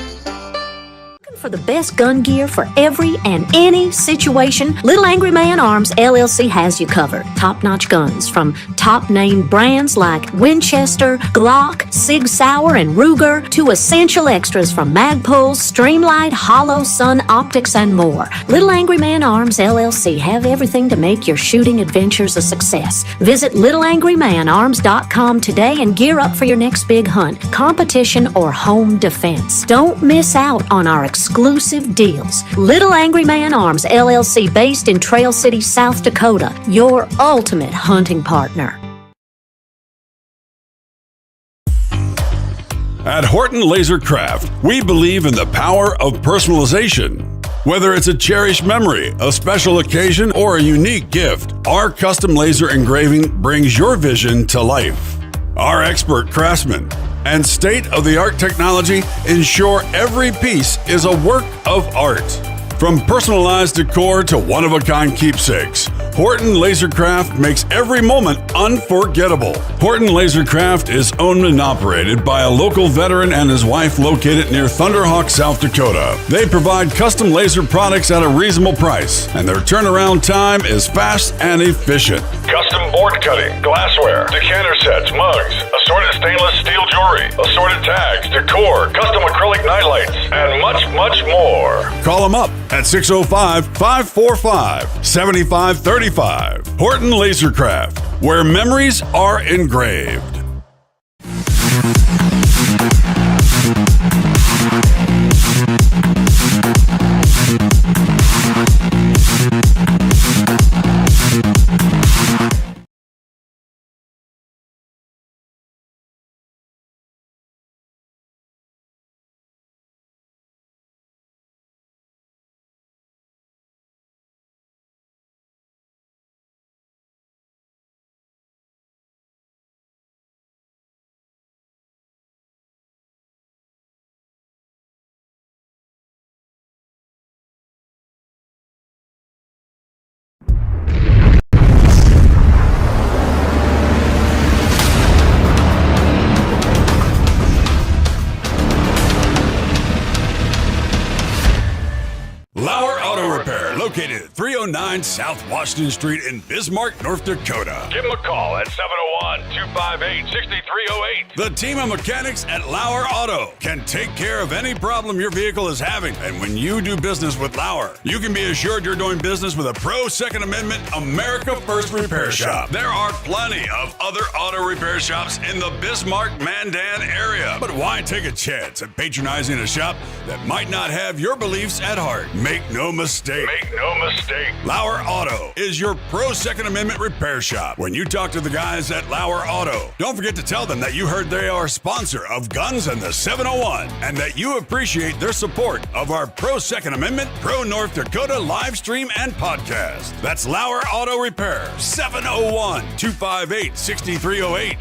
For the best gun gear for every and any situation, Little Angry Man Arms LLC has you covered. Top-notch guns from top-name brands like Winchester, Glock, Sig Sauer, and Ruger to essential extras from Magpul's, Streamlight, Hollow, Sun Optics, and more. Little Angry Man Arms LLC have everything to make your shooting adventures a success. Visit littleangrymanarms.com today and gear up for your next big hunt, competition, or home defense. Don't miss out on our exclusive deals. Little Angry Man Arms LLC, based in Trail City, South Dakota, your ultimate hunting partner. At Horton Laser Craft, we believe in the power of personalization. Whether it's a cherished memory, a special occasion, or a unique gift, our custom laser engraving brings your vision to life. Our expert craftsmen and state-of-the-art technology ensure every piece is a work of art. From personalized decor to one-of-a-kind keepsakes, Horton Lasercraft makes every moment unforgettable. Horton Lasercraft is owned and operated by a local veteran and his wife located near Thunderhawk, South Dakota. They provide custom laser products at a reasonable price, and their turnaround time is fast and efficient. Custom board cutting, glassware, decanter sets, mugs, assorted stainless steel jewelry, assorted tags, decor, custom acrylic nightlights, and much, much more. Call them up at 605-545-7535. Horton Lasercraft, where memories are engraved. located at 309 South Washington Street in Bismarck, North Dakota. Give them a call at 701-258-6308. The team of mechanics at Lauer Auto can take care of any problem your vehicle is having. And when you do business with Lauer, you can be assured you're doing business with a pro Second Amendment America First repair shop. There are plenty of other auto repair shops in the Bismarck-Mandan area. But why take a chance at patronizing a shop that might not have your beliefs at heart? Make no mistake. Make no mistake. Lauer Auto is your pro Second Amendment repair shop. When you talk to the guys at Lauer Auto, don't forget to tell them that you heard they are a sponsor of Guns and the 701 and that you appreciate their support of our pro Second Amendment, pro North Dakota live stream and podcast. That's Lauer Auto Repair, 701-258-6308.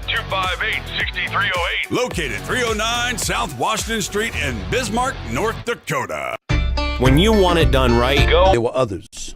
701-258-6308. Located 309 South Washington Street in Bismarck, North Dakota. When you want it done right, Go. There were others.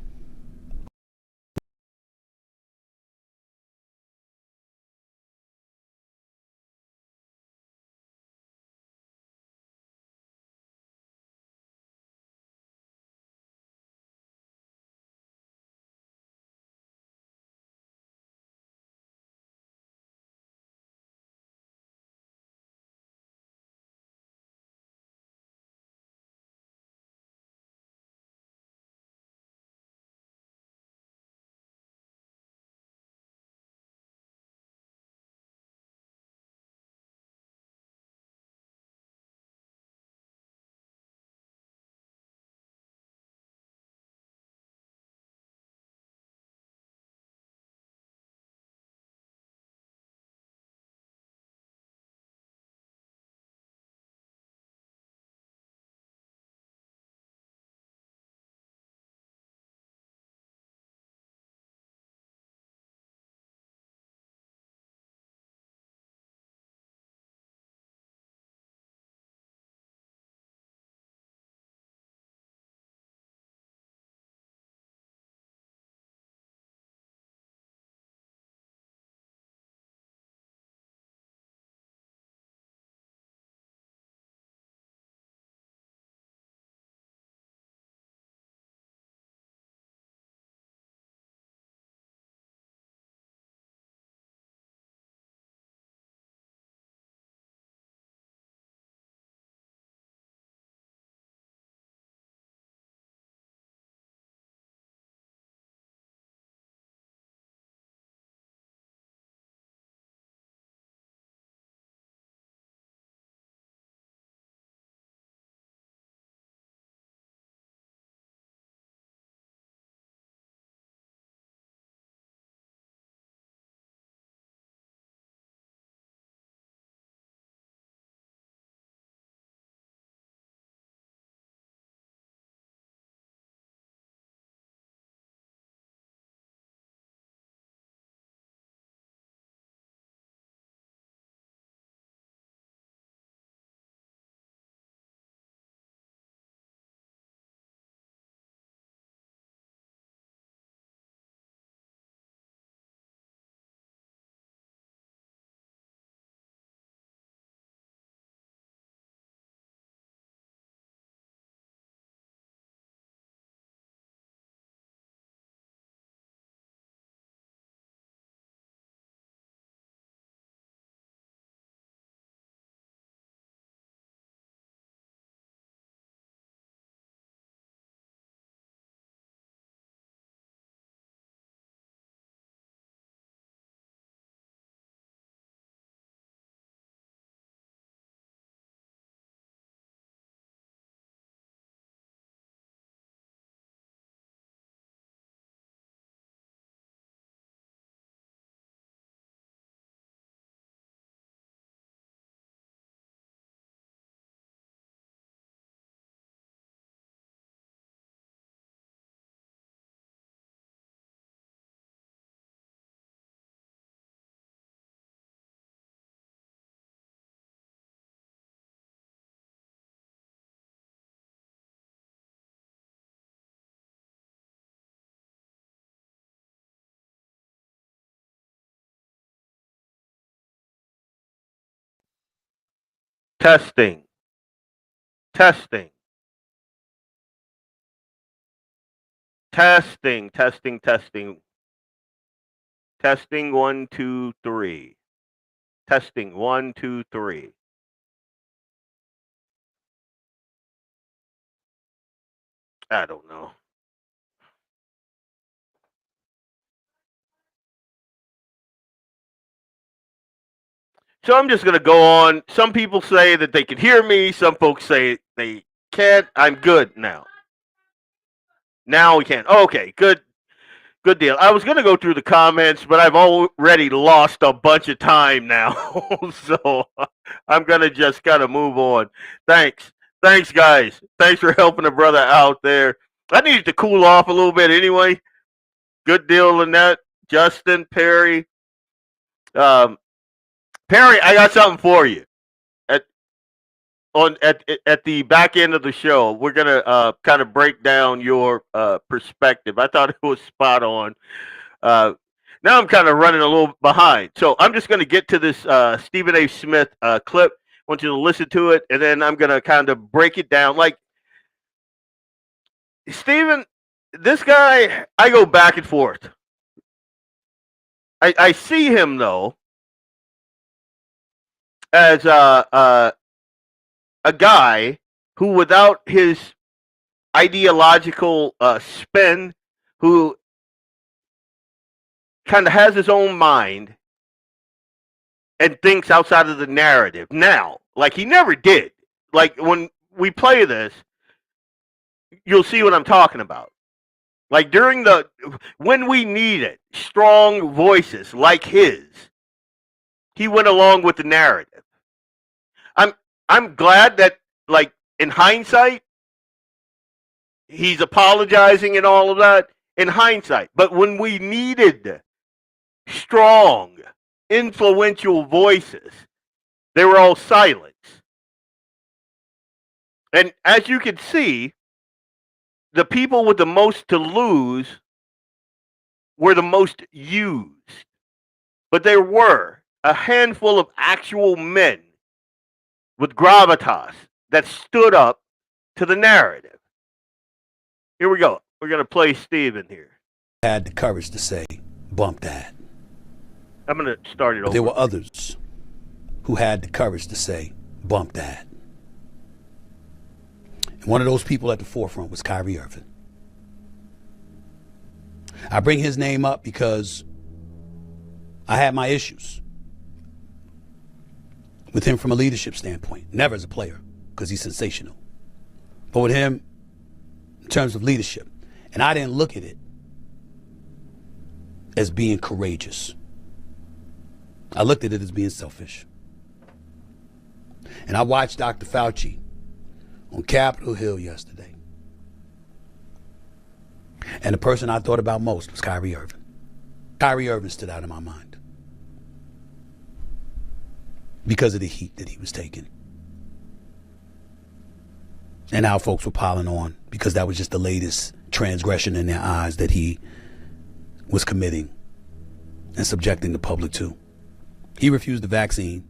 Testing. Testing. Testing. Testing 1, 2, 3. Testing 1, 2, 3. I don't know. So I'm just going to go on. Some people say that they can hear me. Some folks say they can't. I'm good now. Now we can. Okay, good deal. I was going to go through the comments, but I've already lost a bunch of time now. So I'm going to just kind of move on. Thanks, guys. Thanks for helping a brother out there. I needed to cool off a little bit anyway. Good deal, Lynette, Justin, Perry. Perry, I got something for you. At the back end of the show, we're gonna kind of break down your perspective. I thought it was spot on. Now I'm kind of running a little behind, so I'm just gonna get to this Stephen A. Smith clip. I want you to listen to it, and then I'm gonna kind of break it down. Like Stephen, this guy, I go back and forth. I see him though as a guy who, without his ideological spin, who kind of has his own mind and thinks outside of the narrative. Now, like he never did. Like when we play this, you'll see what I'm talking about. Like when we needed strong voices like his, he went along with the narrative. I'm glad that, like, in hindsight, he's apologizing and all of that in hindsight. But when we needed strong, influential voices, they were all silent. And as you can see, the people with the most to lose were the most used. But there were a handful of actual men with gravitas that stood up to the narrative. Here we go. We're going to play Steven here. Had the courage to say, bump that. I'm going to start it over. There were others who had the courage to say, bump that. And one of those people at the forefront was Kyrie Irving. I bring his name up because I had my issues with him from a leadership standpoint. Never as a player, because he's sensational. But with him, in terms of leadership. And I didn't look at it as being courageous. I looked at it as being selfish. And I watched Dr. Fauci on Capitol Hill yesterday. And the person I thought about most was Kyrie Irving. Kyrie Irving stood out in my mind because of the heat that he was taking. And how folks were piling on because that was just the latest transgression in their eyes that he was committing and subjecting the public to. He refused the vaccine.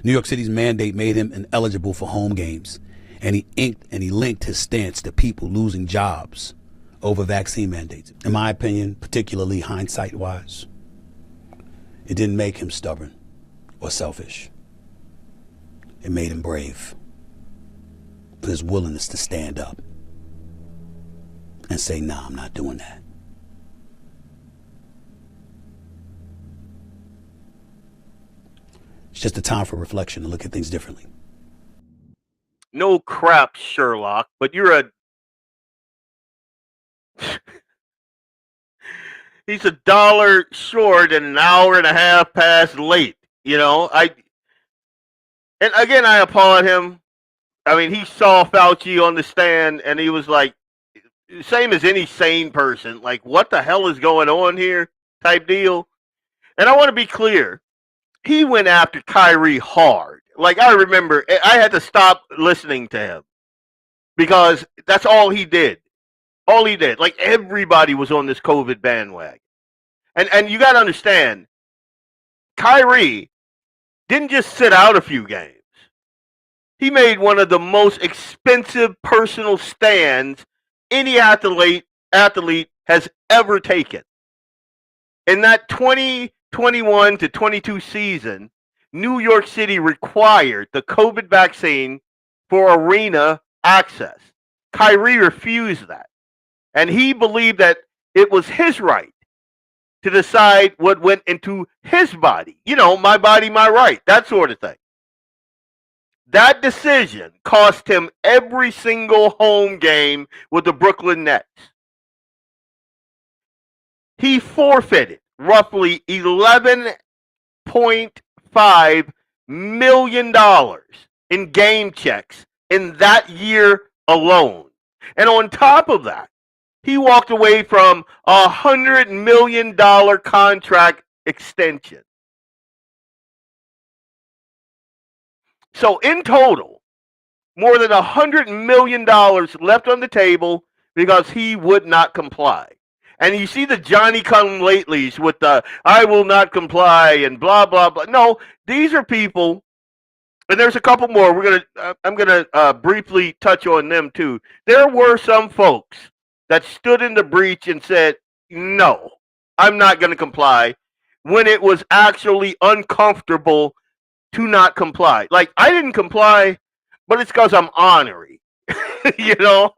New York City's mandate made him ineligible for home games. And he linked his stance to people losing jobs over vaccine mandates. In my opinion, particularly hindsight-wise, it didn't make him stubborn or selfish. It made him brave for his willingness to stand up and say, nah, I'm not doing that. It's just a time for reflection to look at things differently. No crap, Sherlock, but you're a... He's $1 short and an hour and a half past late. You know, and again, I applaud him. I mean, he saw Fauci on the stand and he was like, same as any sane person, like, what the hell is going on here type deal. And I want to be clear. He went after Kyrie hard. Like, I remember, I had to stop listening to him because that's all he did. All he did. Like, everybody was on this COVID bandwagon. And you got to understand, Kyrie didn't just sit out a few games. He made one of the most expensive personal stands any athlete has ever taken. In that 2021 to 22 season, New York City required the COVID vaccine for arena access. Kyrie refused that. And he believed that it was his right to decide what went into his body. You know, my body, my right, that sort of thing. That decision cost him every single home game with the Brooklyn Nets. He forfeited roughly $11.5 million in game checks in that year alone. And on top of that, he walked away from a $100 million contract extension. So in total, more than $100 million left on the table because he would not comply. And you see the Johnny-come-latelys with the "I will not comply" and blah blah blah. No, these are people, and there's a couple more. I'm gonna briefly touch on them too. There were some folks that stood in the breach and said, "No, I'm not going to comply," when it was actually uncomfortable to not comply. Like, I didn't comply, but it's because I'm ornery. You know,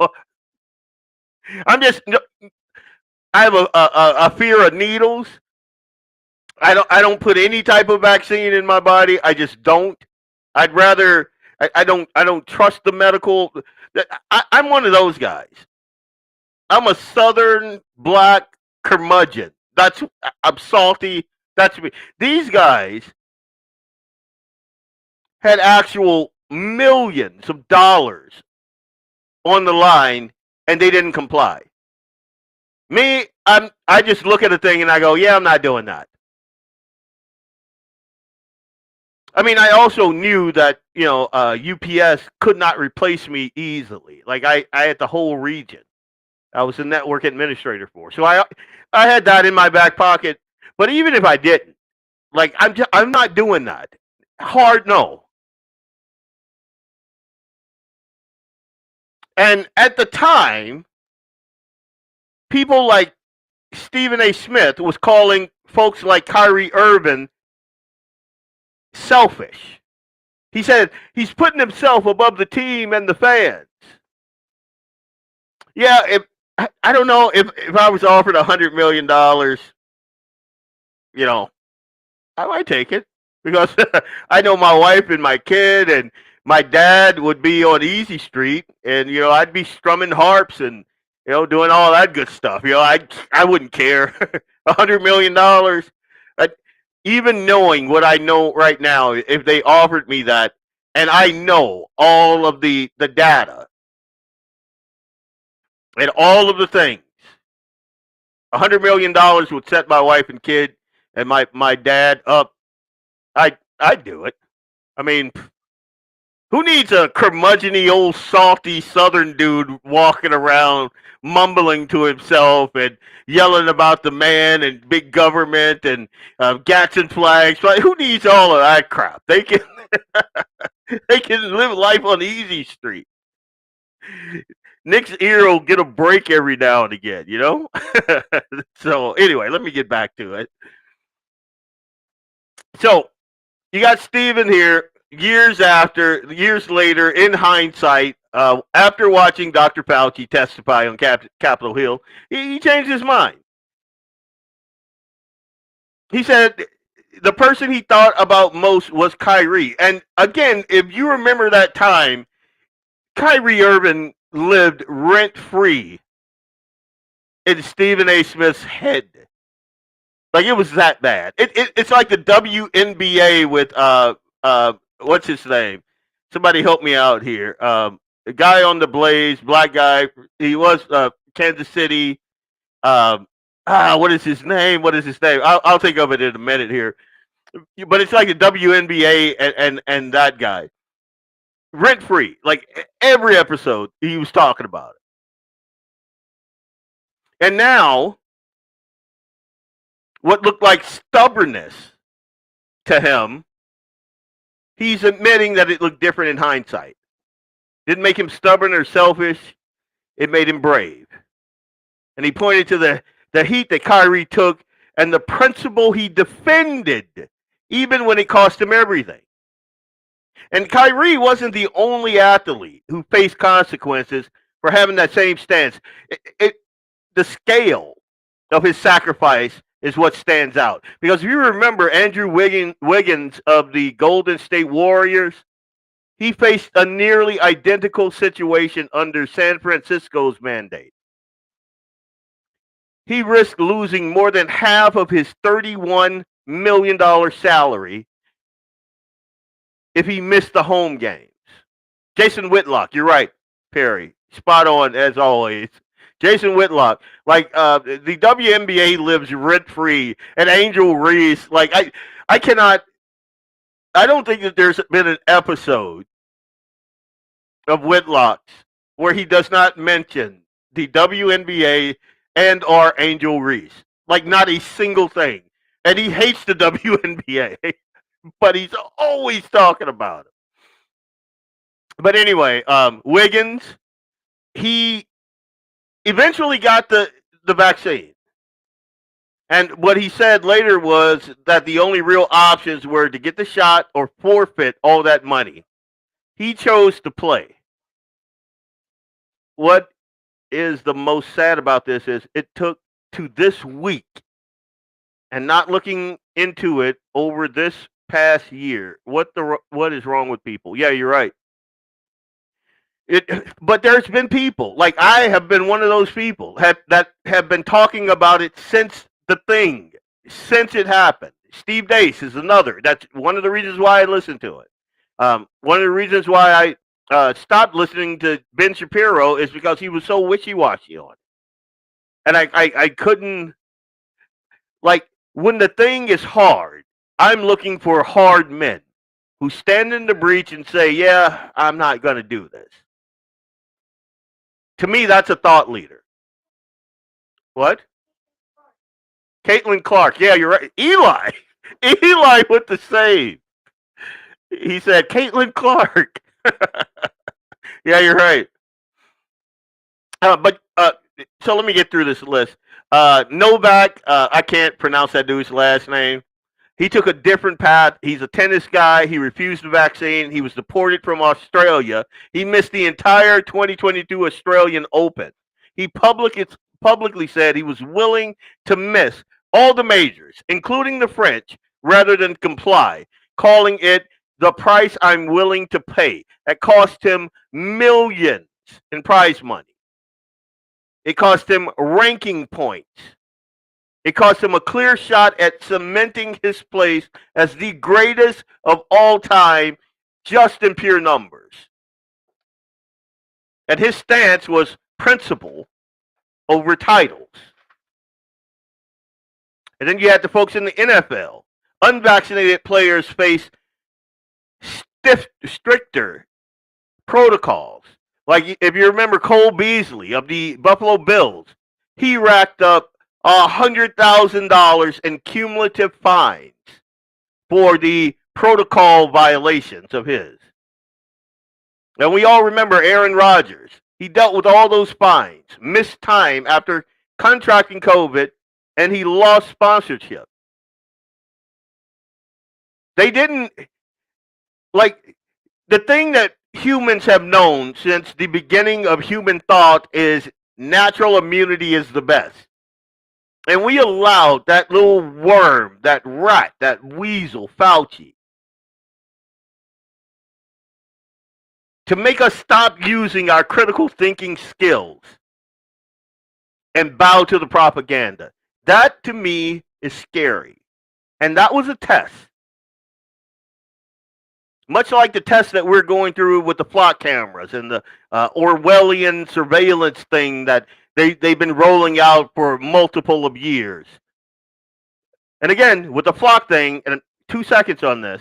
I have a fear of needles. I don't put any type of vaccine in my body. I just don't. I'd rather I don't trust the medical. I'm one of those guys. I'm a Southern black curmudgeon. I'm salty. That's me. These guys had actual millions of dollars on the line, and they didn't comply. Me, I just look at a thing and I go, yeah, I'm not doing that. I mean, I also knew that, you know, UPS could not replace me easily. Like, I had the whole region. I was a network administrator for. So I had that in my back pocket. But even if I didn't, like, I'm not doing that. Hard no. And at the time, people like Stephen A. Smith was calling folks like Kyrie Irving selfish. He said he's putting himself above the team and the fans. Yeah, I don't know if I was offered $100 million, you know, I might take it because I know my wife and my kid and my dad would be on Easy Street, and you know I'd be strumming harps and you know doing all that good stuff. You know I wouldn't care. $100 million. Even knowing what I know right now, if they offered me that, and I know all of the data and all of the things, $100 million would set my wife and kid and my dad up. I'd do it. I mean, who needs a curmudgeon-y old salty Southern dude walking around mumbling to himself and yelling about the man and big government and Gadsden flags? Like, who needs all of that crap? They can they can live life on Easy Street. Nick's ear will get a break every now and again, you know? So anyway, let me get back to it. So you got Steven here. Years later, in hindsight, after watching Dr. Fauci testify on Capitol Hill, he changed his mind. He said the person he thought about most was Kyrie. And again, if you remember that time, Kyrie Irving lived rent-free in Stephen A. Smith's head. Like, it was that bad. It's like the WNBA with what's his name? Somebody help me out here. The guy on the Blaze, black guy. He was Kansas City. What is his name? I'll think of it in a minute here. But it's like the WNBA and that guy. Rent free. Like, every episode he was talking about it. And now, what looked like stubbornness to him, he's admitting that it looked different in hindsight. Didn't make him stubborn or selfish. It made him brave. And he pointed to the heat that Kyrie took and the principle he defended, even when it cost him everything. And Kyrie wasn't the only athlete who faced consequences for having that same stance. The scale of his sacrifice is what stands out. Because if you remember Andrew Wiggins of the Golden State Warriors, he faced a nearly identical situation under San Francisco's mandate. He risked losing more than half of his $31 million salary if he missed the home games. Jason Whitlock, you're right, Perry. Spot on as always. Jason Whitlock, like the WNBA lives rent free, and Angel Reese, like I don't think that there's been an episode of Whitlock's where he does not mention the WNBA and or Angel Reese. Like not a single thing. And he hates the WNBA, but he's always talking about it. But anyway, Wiggins, he eventually got the vaccine. And what he said later was that the only real options were to get the shot or forfeit all that money. He chose to play. What is the most sad about this is it took to this week and not looking into it over this past year. What is wrong with people? Yeah, you're right. But there's been people, like I have been one of those people that have been talking about it since the thing, since it happened. Steve Deace is another. That's one of the reasons why I listen to it. One of the reasons why I stopped listening to Ben Shapiro is because he was so wishy-washy on it. And I couldn't, like, when the thing is hard, I'm looking for hard men who stand in the breach and say, yeah, I'm not going to do this. To me, that's a thought leader. What? Caitlin Clark. Yeah, you're right. Eli with the save. He said, Caitlin Clark. Yeah, you're right. So let me get through this list. Novak, I can't pronounce that dude's last name. He took a different path. He's a tennis guy. He refused the vaccine. He was deported from Australia. He missed the entire 2022 Australian Open. He publicly said he was willing to miss all the majors, including the French, rather than comply, calling it the price I'm willing to pay. That cost him millions in prize money. It cost him ranking points. It cost him a clear shot at cementing his place as the greatest of all time, just in pure numbers. And his stance was principle over titles. And then you had the folks in the NFL. Unvaccinated players face stricter protocols. Like if you remember Cole Beasley of the Buffalo Bills, he racked up $100,000 in cumulative fines for the protocol violations of his. And we all remember Aaron Rodgers. He dealt with all those fines, missed time after contracting COVID, and he lost sponsorship. They didn't, like, the thing that humans have known since the beginning of human thought is natural immunity is the best. And we allowed that little worm, that rat, that weasel, Fauci, to make us stop using our critical thinking skills and bow to the propaganda. That, to me, is scary. And that was a test. Much like the test that we're going through with the flock cameras and the Orwellian surveillance thing that they've been rolling out for multiple of years. And again, with the flock thing, and 2 seconds on this,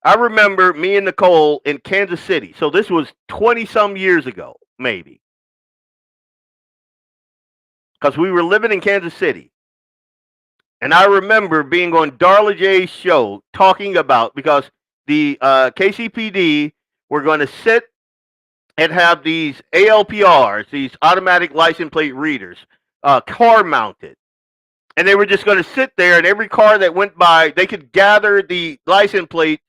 I remember me and Nicole in Kansas City. So this was 20-some years ago, maybe. Because we were living in Kansas City. And I remember being on Darla J's show talking about, because the KCPD were going to sit and have these ALPRs, these automatic license plate readers, car mounted. And they were just going to sit there, and every car that went by, they could gather the license plate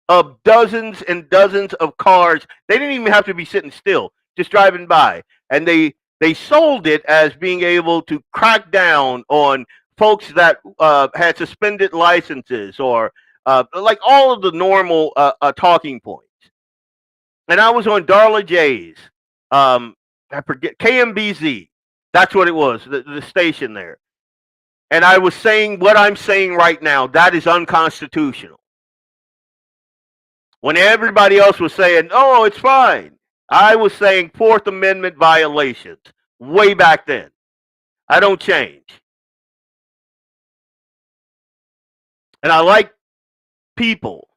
of dozens and dozens of cars. They didn't even have to be sitting still, just driving by. And they sold it as being able to crack down on folks that had suspended licenses, or like all of the normal talking points. And I was on Darla J's, I forget, KMBZ. That's what it was, the station there. And I was saying what I'm saying right now. That is unconstitutional. When everybody else was saying, oh, it's fine, I was saying Fourth Amendment violations way back then. I don't change. And I like people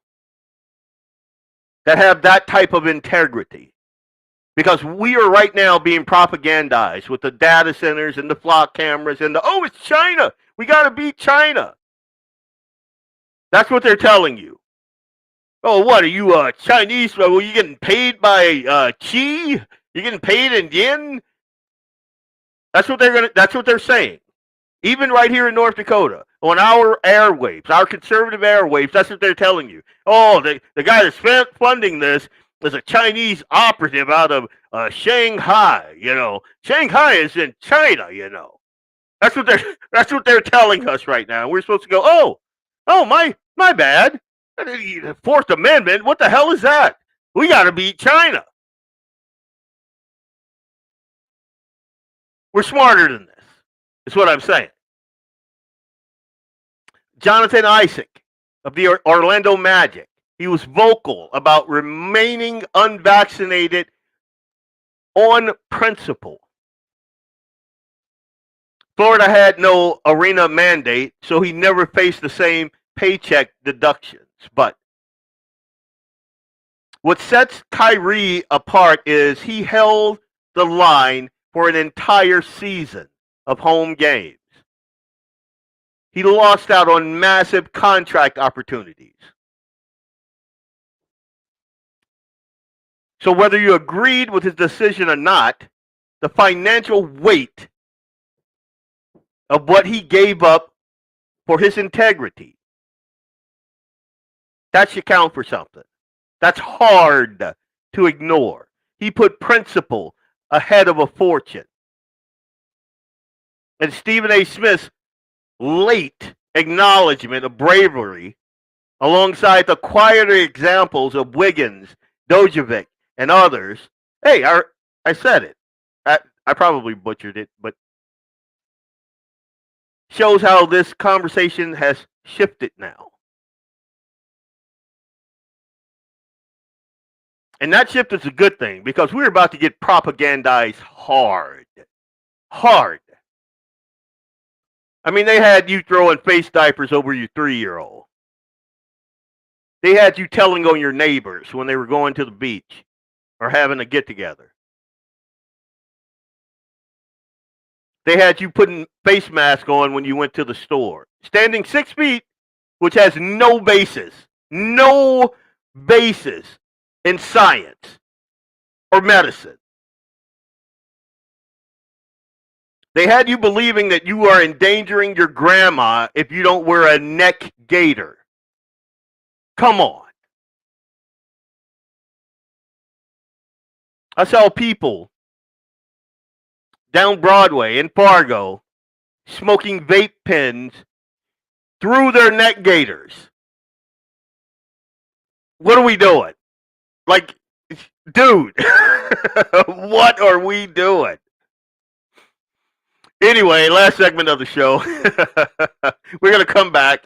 that have that type of integrity, because we are right now being propagandized with the data centers and the flock cameras and oh, it's China. We got to beat China. That's what they're telling you. Oh, what are you, Chinese? Well, you getting paid by Qi? You getting paid in yen? That's what they're saying. Even right here in North Dakota, on our airwaves, our conservative airwaves, that's what they're telling you. Oh, the guy that's funding this is a Chinese operative out of Shanghai. You know, Shanghai is in China. You know, that's what they're telling us right now. We're supposed to go, oh, my bad. Fourth Amendment. What the hell is that? We got to beat China. We're smarter than this. That's what I'm saying. Jonathan Isaac of the Orlando Magic, he was vocal about remaining unvaccinated on principle. Florida had no arena mandate, so he never faced the same paycheck deductions. But what sets Kyrie apart is he held the line for an entire season of home games. He lost out on massive contract opportunities. So whether you agreed with his decision or not, the financial weight of what he gave up for his integrity, that should count for something. That's hard to ignore. He put principle ahead of a fortune. And Stephen A. Smith's late acknowledgement of bravery, alongside the quieter examples of Wiggins, Dojovic, and others. Hey, I said it. I probably butchered it, but shows how this conversation has shifted now. And that shift is a good thing, because we're about to get propagandized hard. Hard. I mean, they had you throwing face diapers over your 3-year-old. They had you telling on your neighbors when they were going to the beach or having a get-together. They had you putting face masks on when you went to the store. Standing 6 feet, which has no basis in science or medicine. They had you believing that you are endangering your grandma if you don't wear a neck gaiter. Come on. I saw people down Broadway in Fargo smoking vape pens through their neck gaiters. What are we doing? Like, dude, what are we doing? Anyway, last segment of the show. We're going to come back.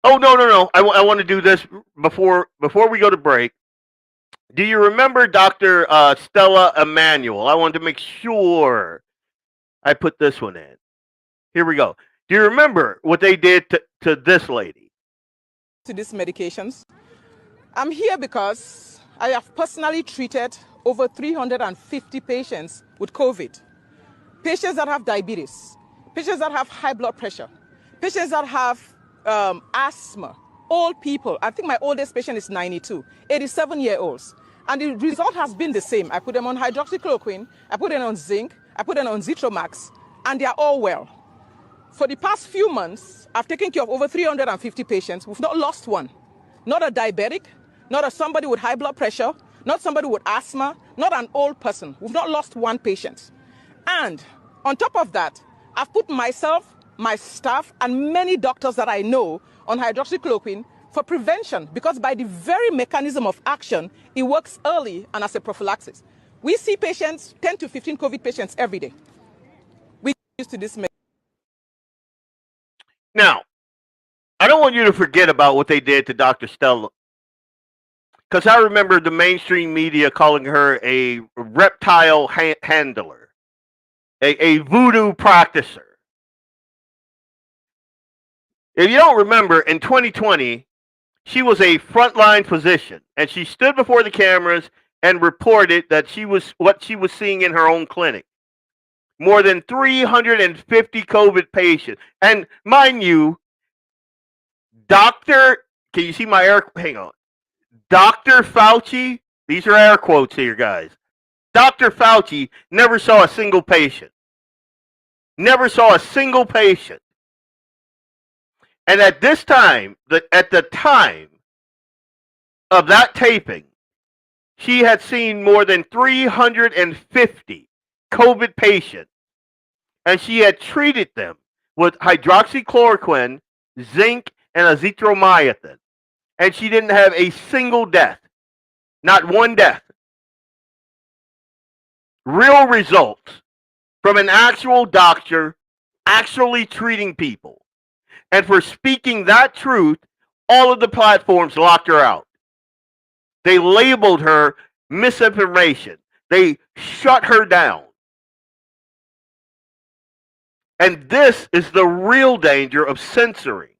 Oh, no. I want to do this before we go to break. Do you remember Dr. Stella Emanuel? I wanted to make sure I put this one in. Here we go. Do you remember what they did to this lady? To these medications. I'm here because I have personally treated over 350 patients with COVID. Patients that have diabetes, patients that have high blood pressure, patients that have asthma, old people. I think my oldest patient is 92, 87-year-olds. And the result has been the same. I put them on hydroxychloroquine, I put them on zinc, I put them on Zitromax, and they are all well. For the past few months, I've taken care of over 350 patients. We've not lost one. Not a diabetic, not a somebody with high blood pressure, not somebody with asthma, not an old person. We've not lost one patient. And on top of that, I've put myself, my staff, and many doctors that I know on hydroxychloroquine for prevention, because by the very mechanism of action, it works early and as a prophylaxis. We see patients, 10 to 15 COVID patients every day. We used to this. Now, I don't want you to forget about what they did to Dr. Stella, because I remember the mainstream media calling her a reptile handler, a voodoo practicer. If you don't remember, in 2020, she was a frontline physician, and she stood before the cameras and reported that what she was seeing in her own clinic. More than 350 COVID patients. And mind you, can you see my air? Hang on. Dr. Fauci, these are air quotes here, guys. Dr. Fauci never saw a single patient. Never saw a single patient. And at this time, at the time of that taping, she had seen more than 350 COVID patients, and she had treated them with hydroxychloroquine, zinc, and azithromycin, and she didn't have a single death, not one death. Real results from an actual doctor actually treating people. And for speaking that truth, all of the platforms locked her out. They labeled her misinformation. They shut her down. And this is the real danger of censoring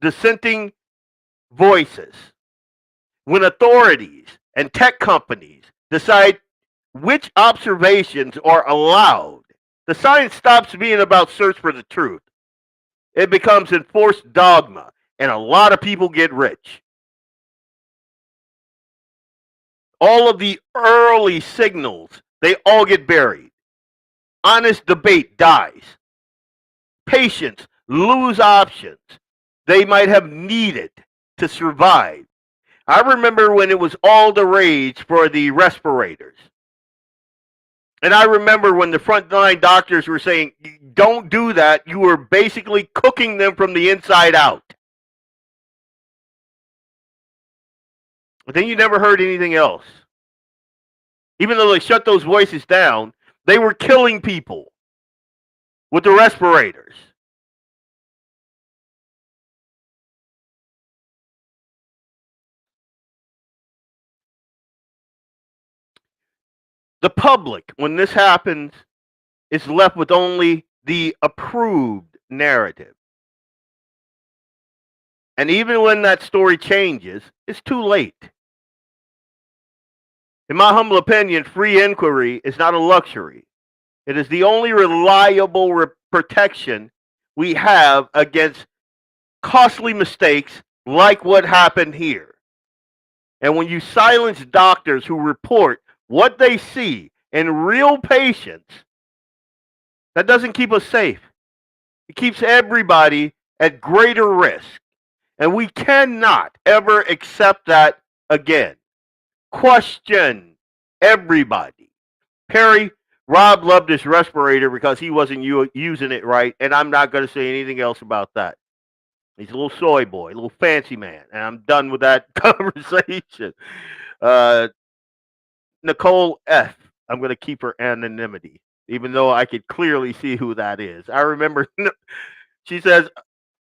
dissenting voices. When authorities and tech companies decide which observations are allowed, the science stops being about search for the truth. It becomes enforced dogma, and a lot of people get rich. All of the early signals, they all get buried. Honest debate dies. Patients lose options they might have needed to survive. I remember when it was all the rage for the respirators. And I remember when the frontline doctors were saying, don't do that. You were basically cooking them from the inside out. But then you never heard anything else. Even though they shut those voices down, they were killing people with the respirators. The public, when this happens, is left with only the approved narrative. And even when that story changes, it's too late. In my humble opinion, free inquiry is not a luxury. It is the only reliable protection we have against costly mistakes like what happened here. And when you silence doctors who report what they see in real patients, that doesn't keep us safe. It keeps everybody at greater risk. And we cannot ever accept that again. Question everybody. Perry, Rob loved his respirator because he wasn't using it right, and I'm not going to say anything else about that. He's a little soy boy, a little fancy man, and I'm done with that conversation. Nicole F., I'm going to keep her anonymity, even though I could clearly see who that is. She says,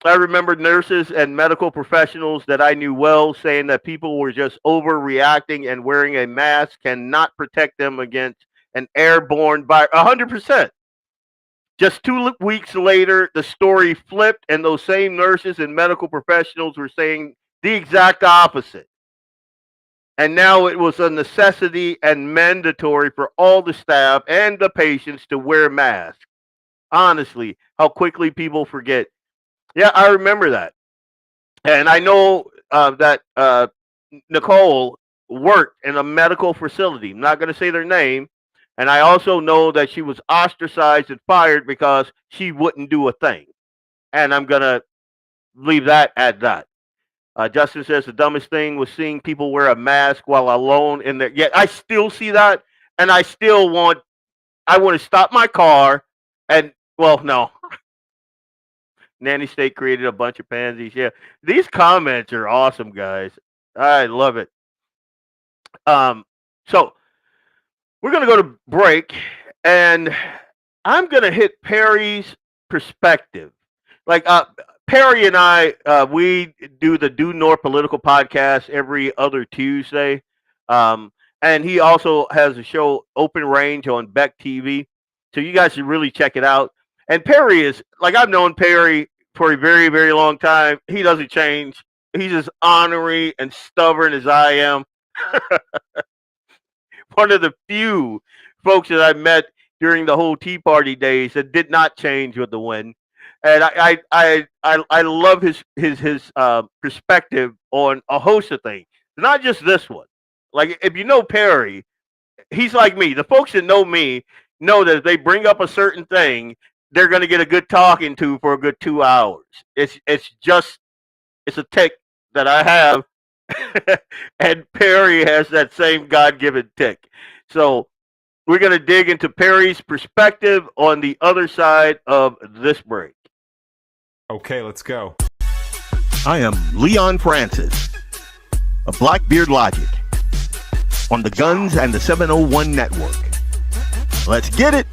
I remember nurses and medical professionals that I knew well saying that people were just overreacting and wearing a mask cannot protect them against an airborne virus. 100%. Just 2 weeks later, the story flipped, and those same nurses and medical professionals were saying the exact opposite. And now it was a necessity and mandatory for all the staff and the patients to wear masks. Honestly, how quickly people forget. Yeah, I remember that. And I know that Nicole worked in a medical facility. I'm not going to say their name. And I also know that she was ostracized and fired because she wouldn't do a thing. And I'm going to leave that at that. Justin says the dumbest thing was seeing people wear a mask while alone in there. Yet I still see that, and I want to stop my car and, well, no. Nanny State created a bunch of pansies. Yeah, these comments are awesome, guys. I love it. So we're going to go to break, and I'm going to hit Perry's perspective. Like, Perry and I, we do the Due North Political podcast every other Tuesday. And he also has a show, Open Range, on Beck TV. So you guys should really check it out. And Perry is, like, I've known Perry for a very, very long time. He doesn't change. He's as ornery and stubborn as I am. One of the few folks that I met during the whole Tea Party days that did not change with the wind. And I love his perspective on a host of things, not just this one. Like, if you know Perry, he's like me. The folks that know me know that if they bring up a certain thing, they're going to get a good talking to for a good 2 hours. It's a tick that I have, and Perry has that same God-given tick. So we're going to dig into Perry's perspective on the other side of this break. Okay, let's go. I am Leon Francis of BlackBeardLogic on the Guns and the 701 Network. Let's get it.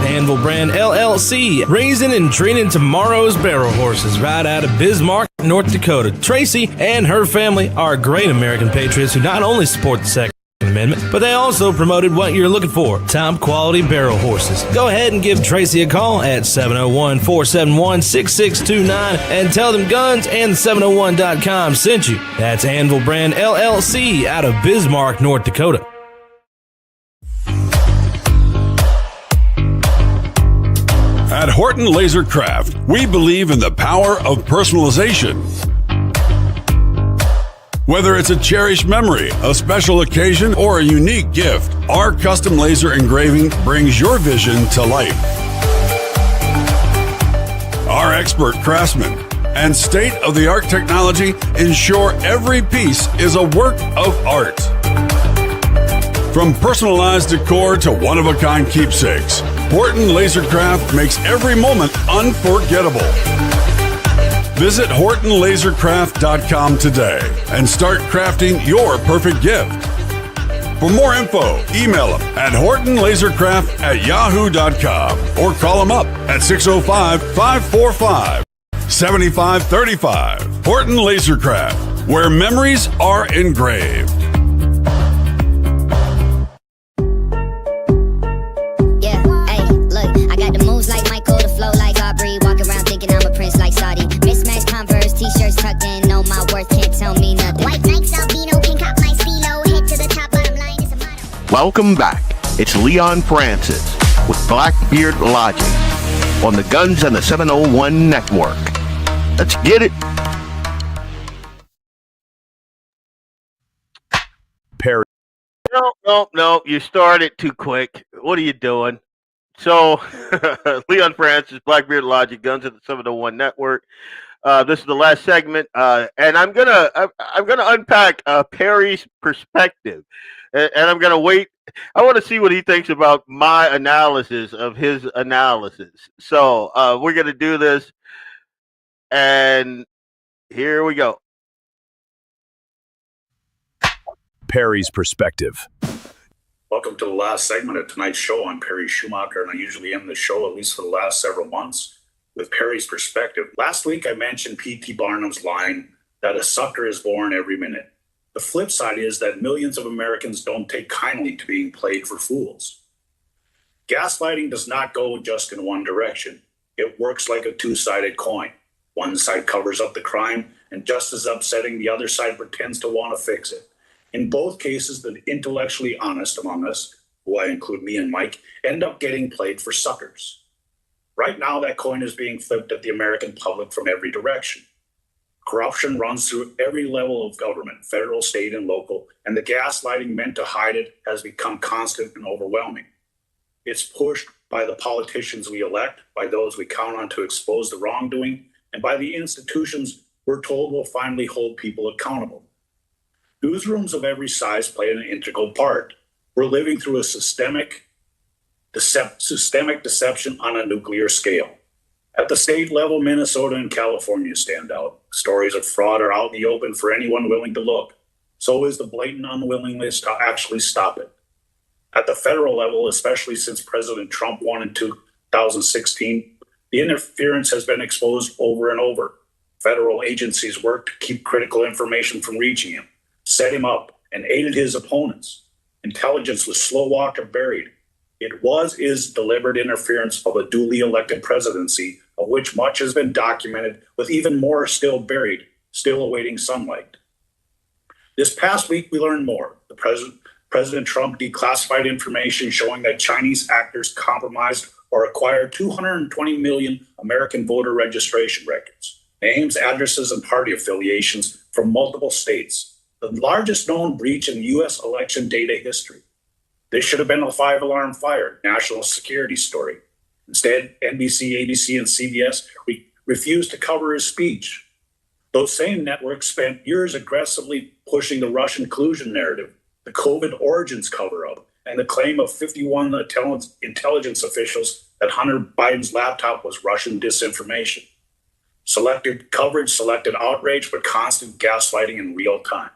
Anvil Brand LLC, raising and training tomorrow's barrel horses right out of Bismarck, North Dakota. Tracy and her family are great American patriots who not only support the Second Amendment, but they also promoted what you're looking for, top quality barrel horses. Go ahead and give Tracy a call at 701-471-6629 and tell them Guns and 701.com sent you. That's Anvil Brand LLC out of Bismarck, North Dakota. At Horton Laser Craft, we believe in the power of personalization. Whether it's a cherished memory, a special occasion, or a unique gift, our custom laser engraving brings your vision to life. Our expert craftsmen and state-of-the-art technology ensure every piece is a work of art. From personalized decor to one-of-a-kind keepsakes, Horton Lasercraft makes every moment unforgettable. Visit HortonLasercraft.com today and start crafting your perfect gift. For more info, email them at HortonLasercraft@yahoo.com or call them up at 605-545-7535. Horton Lasercraft, where memories are engraved. T-shirts tucked in, know my worth, can't tell me nothing. White Nikes, albino, pink hop, my stilo, head to the top, bottom line is a motto. Welcome back. It's Leon Francis with BlackBeardLogic on the Guns and the 701 Network. Let's get it. Perry. No, you started too quick. What are you doing? So, Leon Francis, BlackBeardLogic, Guns and the 701 Network. This is the last segment, and I'm gonna unpack Perry's perspective, and I'm gonna wait. I want to see what he thinks about my analysis of his analysis. So we're gonna do this, and here we go. Perry's perspective. Welcome to the last segment of tonight's show. I'm Perry Schumacher, and I usually end the show, at least for the last several months, with Perry's perspective. Last week, I mentioned P.T. Barnum's line that a sucker is born every minute. The flip side is that millions of Americans don't take kindly to being played for fools. Gaslighting does not go just in one direction. It works like a two-sided coin. One side covers up the crime, and just as upsetting, the other side pretends to want to fix it. In both cases, the intellectually honest among us, who I include me and Mike, end up getting played for suckers. Right now, that coin is being flipped at the American public from every direction. Corruption runs through every level of government, federal, state, and local, and the gaslighting meant to hide it has become constant and overwhelming. It's pushed by the politicians we elect, by those we count on to expose the wrongdoing, and by the institutions we're told will finally hold people accountable. Newsrooms of every size play an integral part. We're living through a systemic deception on a nuclear scale. At the state level, Minnesota and California stand out. Stories of fraud are out in the open for anyone willing to look. So is the blatant unwillingness to actually stop it. At the federal level, especially since President Trump won in 2016, the interference has been exposed over and over. Federal agencies worked to keep critical information from reaching him, set him up, and aided his opponents. Intelligence was slow-walked or buried. It is deliberate interference of a duly elected presidency, of which much has been documented, with even more still buried, still awaiting sunlight. This past week, we learned more. President Trump declassified information showing that Chinese actors compromised or acquired 220 million American voter registration records, names, addresses, and party affiliations from multiple states. The largest known breach in U.S. election data history. This should have been a 5-alarm fire, national security story. Instead, NBC, ABC, and CBS refused to cover his speech. Those same networks spent years aggressively pushing the Russian collusion narrative, the COVID origins cover-up, and the claim of 51 intelligence officials that Hunter Biden's laptop was Russian disinformation. Selected coverage, selected outrage, but constant gaslighting in real time.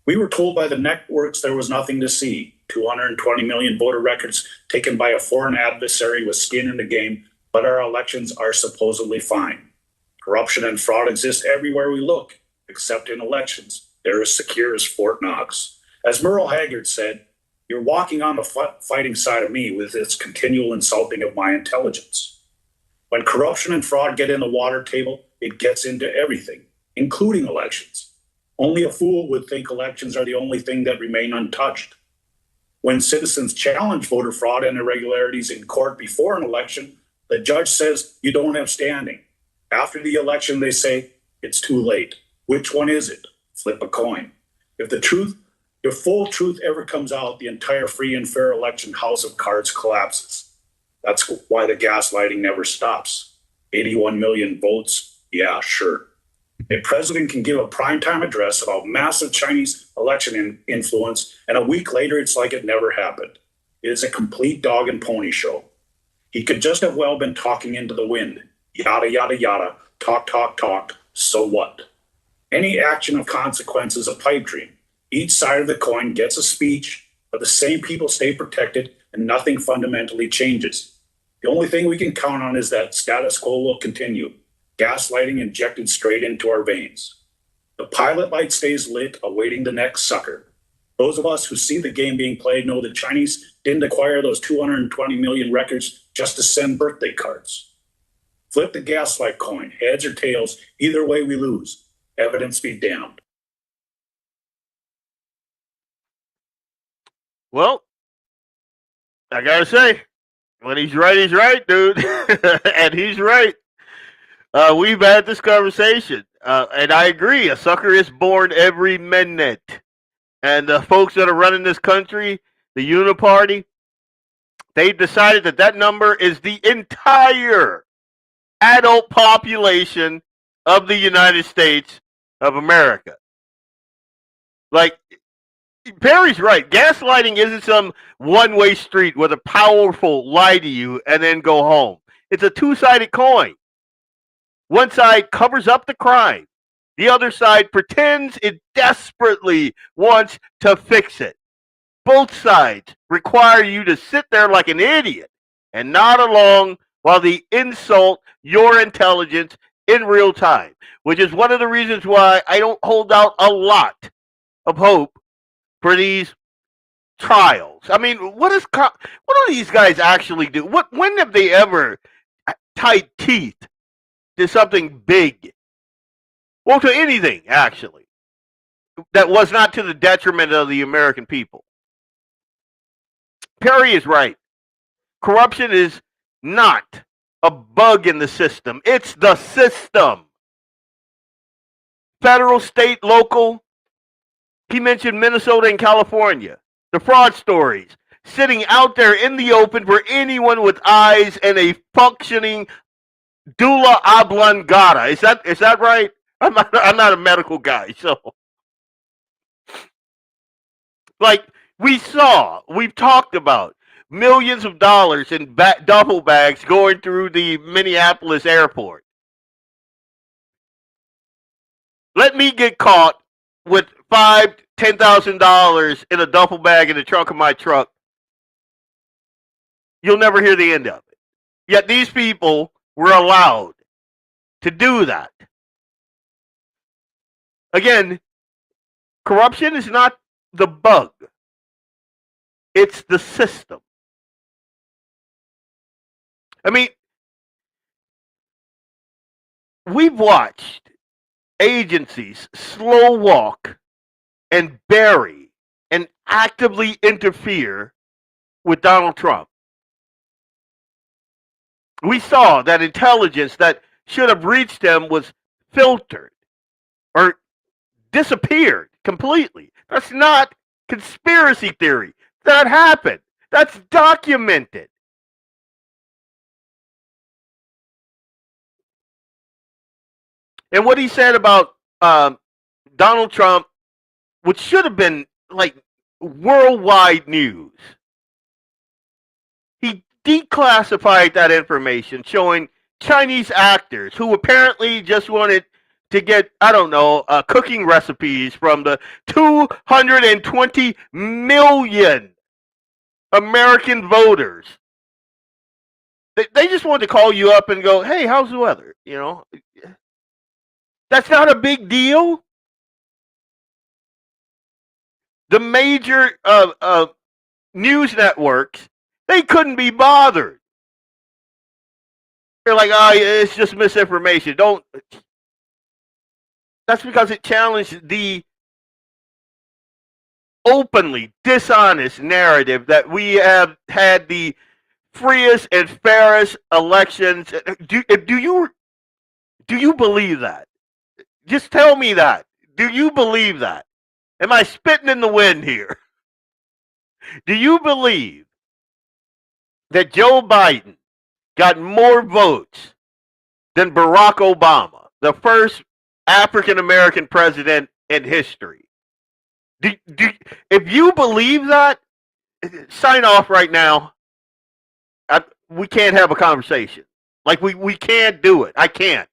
We were told by the networks there was nothing to see. 220 million voter records taken by a foreign adversary with skin in the game, but our elections are supposedly fine. Corruption and fraud exist everywhere we look, except in elections. They're as secure as Fort Knox. As Merle Haggard said, you're walking on the fighting side of me with this continual insulting of my intelligence. When corruption and fraud get in the water table, it gets into everything, including elections. Only a fool would think elections are the only thing that remain untouched. When citizens challenge voter fraud and irregularities in court before an election, the judge says you don't have standing. After the election, they say it's too late. Which one is it? Flip a coin. If full truth ever comes out, the entire free and fair election house of cards collapses. That's why the gaslighting never stops. 81 million votes? Yeah, sure. A president can give a primetime address about massive Chinese election influence, and a week later, it's like it never happened. It is a complete dog and pony show. He could just have well been talking into the wind. Yada, yada, yada. Talk, talk, talk. So what? Any action of consequence is a pipe dream. Each side of the coin gets a speech, but the same people stay protected and nothing fundamentally changes. The only thing we can count on is that status quo will continue. Gaslighting injected straight into our veins. The pilot light stays lit, awaiting the next sucker. Those of us who see the game being played know the Chinese didn't acquire those 220 million records just to send birthday cards. Flip the gaslight coin, heads or tails, either way we lose. Evidence be damned. Well, I gotta say, when he's right, dude. And he's right. We've had this conversation, and I agree. A sucker is born every minute. And the folks that are running this country, the Uniparty, they've decided that number is the entire adult population of the United States of America. Like, Perry's right. Gaslighting isn't some one-way street where the powerful lie to you and then go home. It's a two-sided coin. One side covers up the crime. The other side pretends it desperately wants to fix it. both sides require you to sit there like an idiot and nod along while they insult your intelligence in real time, which is one of the reasons why I don't hold out a lot of hope for these trials. I mean, what do these guys actually do? When have they ever tied teeth to something big? Well, to anything, actually, that was not to the detriment of the American people. Perry is right. Corruption is not a bug in the system. It's the system. Federal, state, local. He mentioned Minnesota and California. The fraud stories sitting out there in the open for anyone with eyes and a functioning dula oblongata. Is that right? I'm not a medical guy, so like we've talked about millions of dollars in duffel bags going through the Minneapolis airport. Let me get caught with $10,000 in a duffel bag in the trunk of my truck. You'll never hear the end of it. Yet these people were allowed to do that. Again, corruption is not the bug. It's the system. I mean, we've watched agencies slow walk and bury and actively interfere with Donald Trump. We saw that intelligence that should have reached him was filtered or disappeared completely. That's not conspiracy theory. That happened. That's documented. And what he said about Donald Trump, which should have been like worldwide news, he declassified that information showing Chinese actors who apparently just wanted to get, I don't know, cooking recipes from the 220 million American voters. They just wanted to call you up and go, hey, how's the weather? You know, that's not a big deal. The major news networks, they couldn't be bothered. They're like, oh, it's just misinformation. Don't. That's because it challenged the openly dishonest narrative that we have had the freest and fairest elections. Do you believe that? Just tell me that. Do you believe that? Am I spitting in the wind here? Do you believe that Joe Biden got more votes than Barack Obama, the first African American president in history? If you believe that, sign off right now. We can't have a conversation. Like we can't do it. I can't.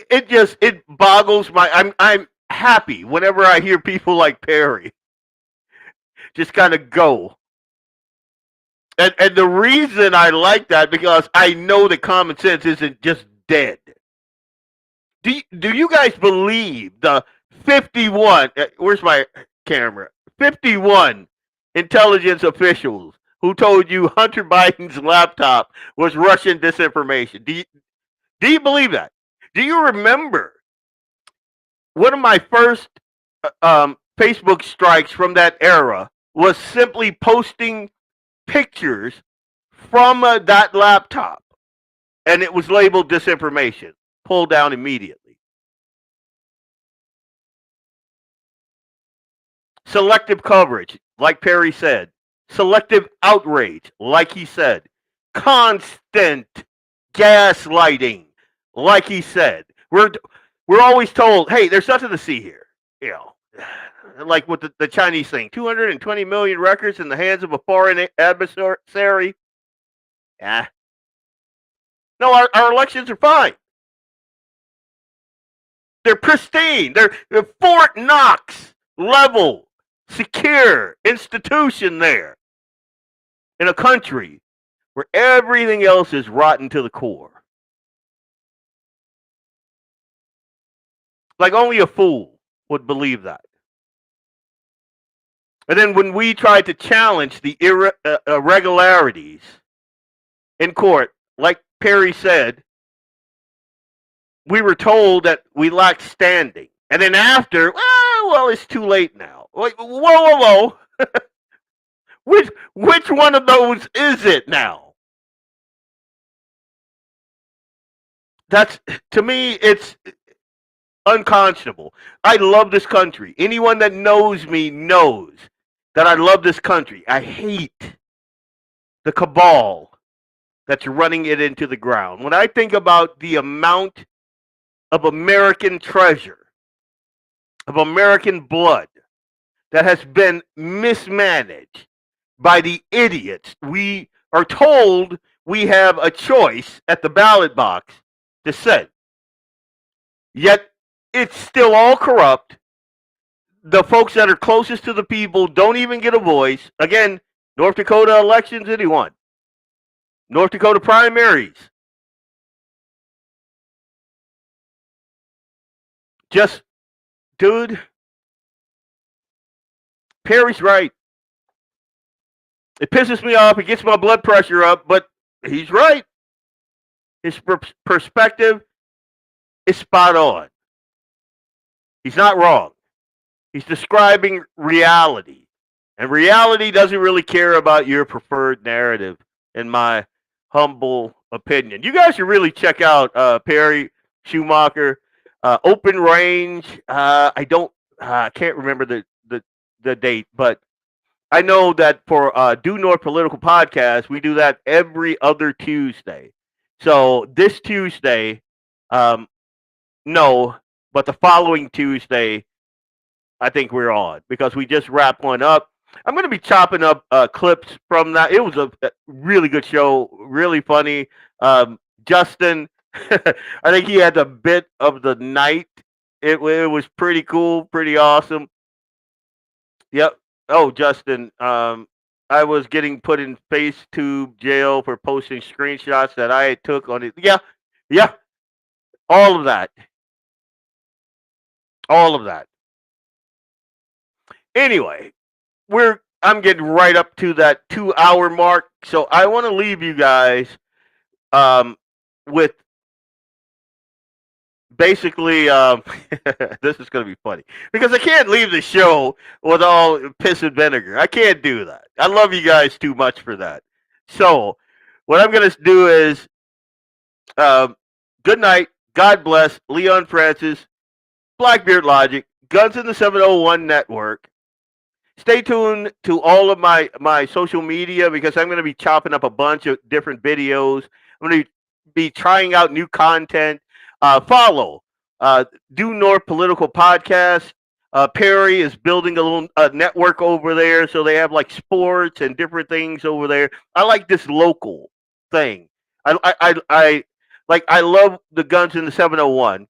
It boggles my. I'm happy whenever I hear people like Perry just kind of go. And the reason I like that, because I know that common sense isn't just dead. Do you guys believe the 51? Where's my camera? 51 intelligence officials who told you Hunter Biden's laptop was Russian disinformation. Do you believe that? Do you remember one of my first Facebook strikes from that era was simply posting pictures from that laptop, and it was labeled disinformation. Pulled down immediately. Selective coverage, like Perry said. Selective outrage, like he said. Constant gaslighting, like he said. We're always told, hey, there's nothing to see here. You know, like with the Chinese thing, 220 million records in the hands of a foreign adversary. Yeah. No, our elections are fine. They're pristine. They're Fort Knox level, secure institution there in a country where everything else is rotten to the core. Like only a fool would believe that. And then when we tried to challenge the irregularities in court, like Perry said, we were told that we lacked standing. And then after, well, it's too late now. Like, whoa. Which one of those is it now? That's, to me, it's unconscionable. I love this country. Anyone that knows me knows that I love this country. I hate the cabal that's running it into the ground. When I think about the amount of American treasure, of American blood that has been mismanaged by the idiots, we are told we have a choice at the ballot box to send. Yet it's still all corrupt. The folks that are closest to the people don't even get a voice. Again, North Dakota elections, anyone. North Dakota primaries. Just, dude, Perry's right. It pisses me off. It gets my blood pressure up, but he's right. His perspective is spot on. He's not wrong. He's describing reality. And reality doesn't really care about your preferred narrative, in my humble opinion. You guys should really check out Perry Schumacher, Open Range. I can't remember the date, but I know that for Due North Political Podcast, we do that every other Tuesday. So this Tuesday, no, but the following Tuesday, I think we're on because we just wrapped one up. I'm going to be chopping up clips from that. It was a really good show, really funny. Justin, I think he had the bit of the night. It was pretty cool, pretty awesome. Yep. Oh, Justin, I was getting put in FaceTube jail for posting screenshots that I took on it. Yeah. All of that. Anyway, I'm getting right up to that 2-hour mark, so I want to leave you guys with basically this is going to be funny because I can't leave the show with all piss and vinegar. I can't do that. I love you guys too much for that. So what I'm going to do is good night. God bless. Leon Francis, BlackBeardLogic, Guns in the 701 Network. Stay tuned to all of my social media because I'm going to be chopping up a bunch of different videos. I'm going to be trying out new content. Follow Due North Political Podcast. Perry is building a little network over there, so they have like sports and different things over there. I like this local thing. I love the Guns in the 701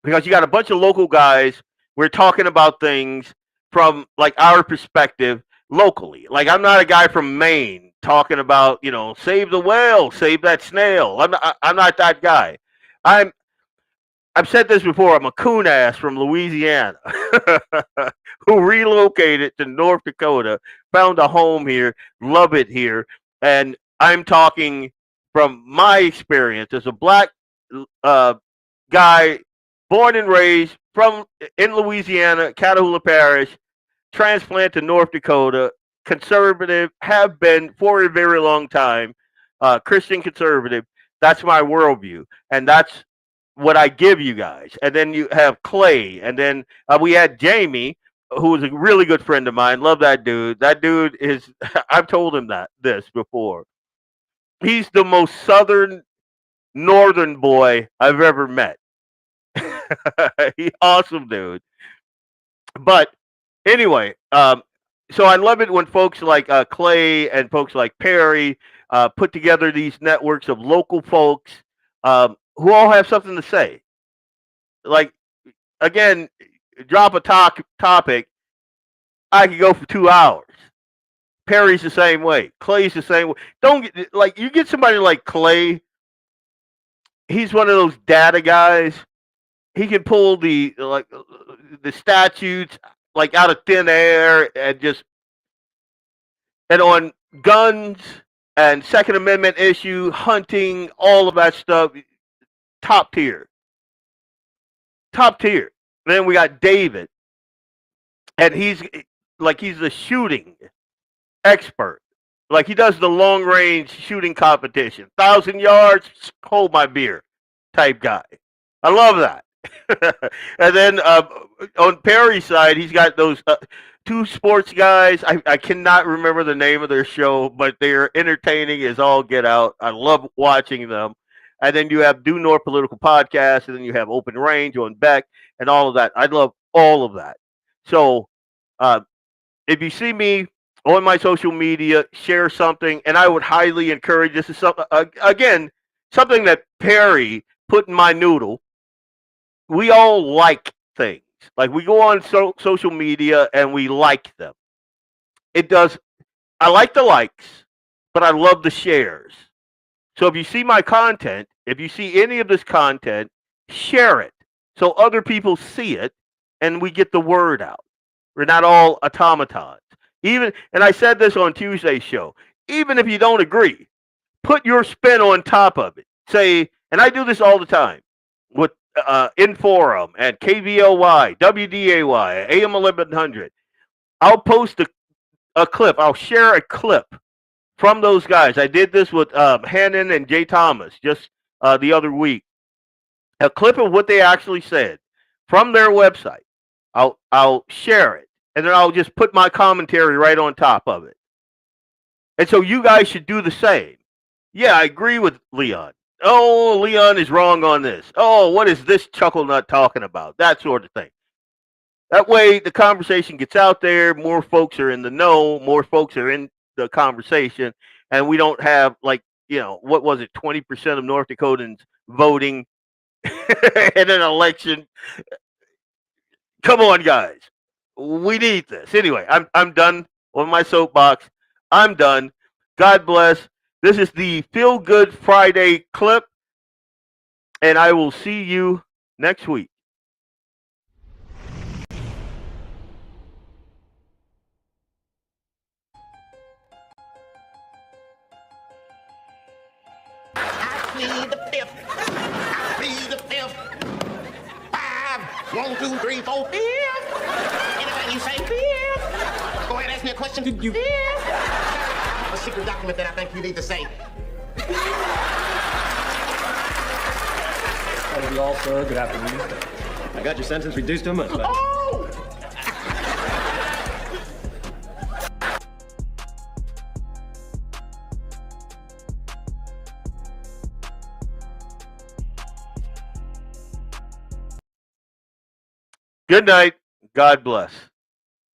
because you got a bunch of local guys. We're talking about things from like our perspective locally. Like I'm not a guy from Maine talking about, save the whale, save that snail. I'm not that guy. I've said this before. I'm a coon ass from Louisiana who relocated to North Dakota, found a home here, love it here, and I'm talking from my experience as a black guy born and raised in Louisiana, Catahoula Parish, transplant to North Dakota, conservative, have been for a very long time, Christian conservative. That's my worldview, and that's what I give you guys. And then you have Clay, and then we had Jamie, who is a really good friend of mine. Love that dude. That dude is, I've told him this before. He's the most northern boy I've ever met. He's awesome, dude. But anyway, so I love it when folks like Clay and folks like Perry put together these networks of local folks who all have something to say. Like again, drop a topic, I could go for 2 hours. Perry's the same way. Clay's the same way. Don't get, like, you get somebody like Clay. He's one of those data guys. He can pull the statutes like out of thin air and on guns and Second Amendment issue, hunting, all of that stuff. Top tier. Then we got David, and he's the shooting expert. Like, he does the long range shooting competition, 1,000 yards, hold my beer type guy. I love that. And then on Perry's side, he's got those two sports guys. I cannot remember the name of their show, but they're entertaining as all get out. I love watching them. And then you have Due North Political Podcast, and then you have Open Range on Beck and all of that. I love all of that. So if you see me on my social media, share something, and I would highly encourage, this is something, again, something that Perry put in my noodle. We all like things. Like, we go on social media and we like them. I like the likes, but I love the shares. So if you see my content, if you see any of this content, share it so other people see it and we get the word out. We're not all automatons. And I said this on Tuesday's show, even if you don't agree, put your spin on top of it. Say, and I do this all the time with Inforum and KVLY, WDAY, AM 1100. I'll post a clip. I'll share a clip from those guys. I did this with Hannon and Jay Thomas just the other week. A clip of what they actually said from their website. I'll share it, and then I'll just put my commentary right on top of it. And so you guys should do the same. Yeah, I agree with Leon. Oh, Leon is wrong on this. Oh, what is this chuckle nut talking about? That sort of thing. That way the conversation gets out there, more folks are in the know, more folks are in the conversation, and we don't have, like, what was it, 20% of North Dakotans voting in an election. Come on, guys. We need this. Anyway, I'm done on my soapbox. I'm done. God bless. This is the Feel Good Friday clip, and I will see you next week. I plead the fifth. I plead the fifth. 5, 1, 2, 3, 4, 5. Anybody you say fifth? Go ahead, ask me a question. Did you fifth? A secret document that I think you need to say. Hello, you all, sir. Good afternoon. I got your sentence reduced to a month. Oh! Good night. God bless.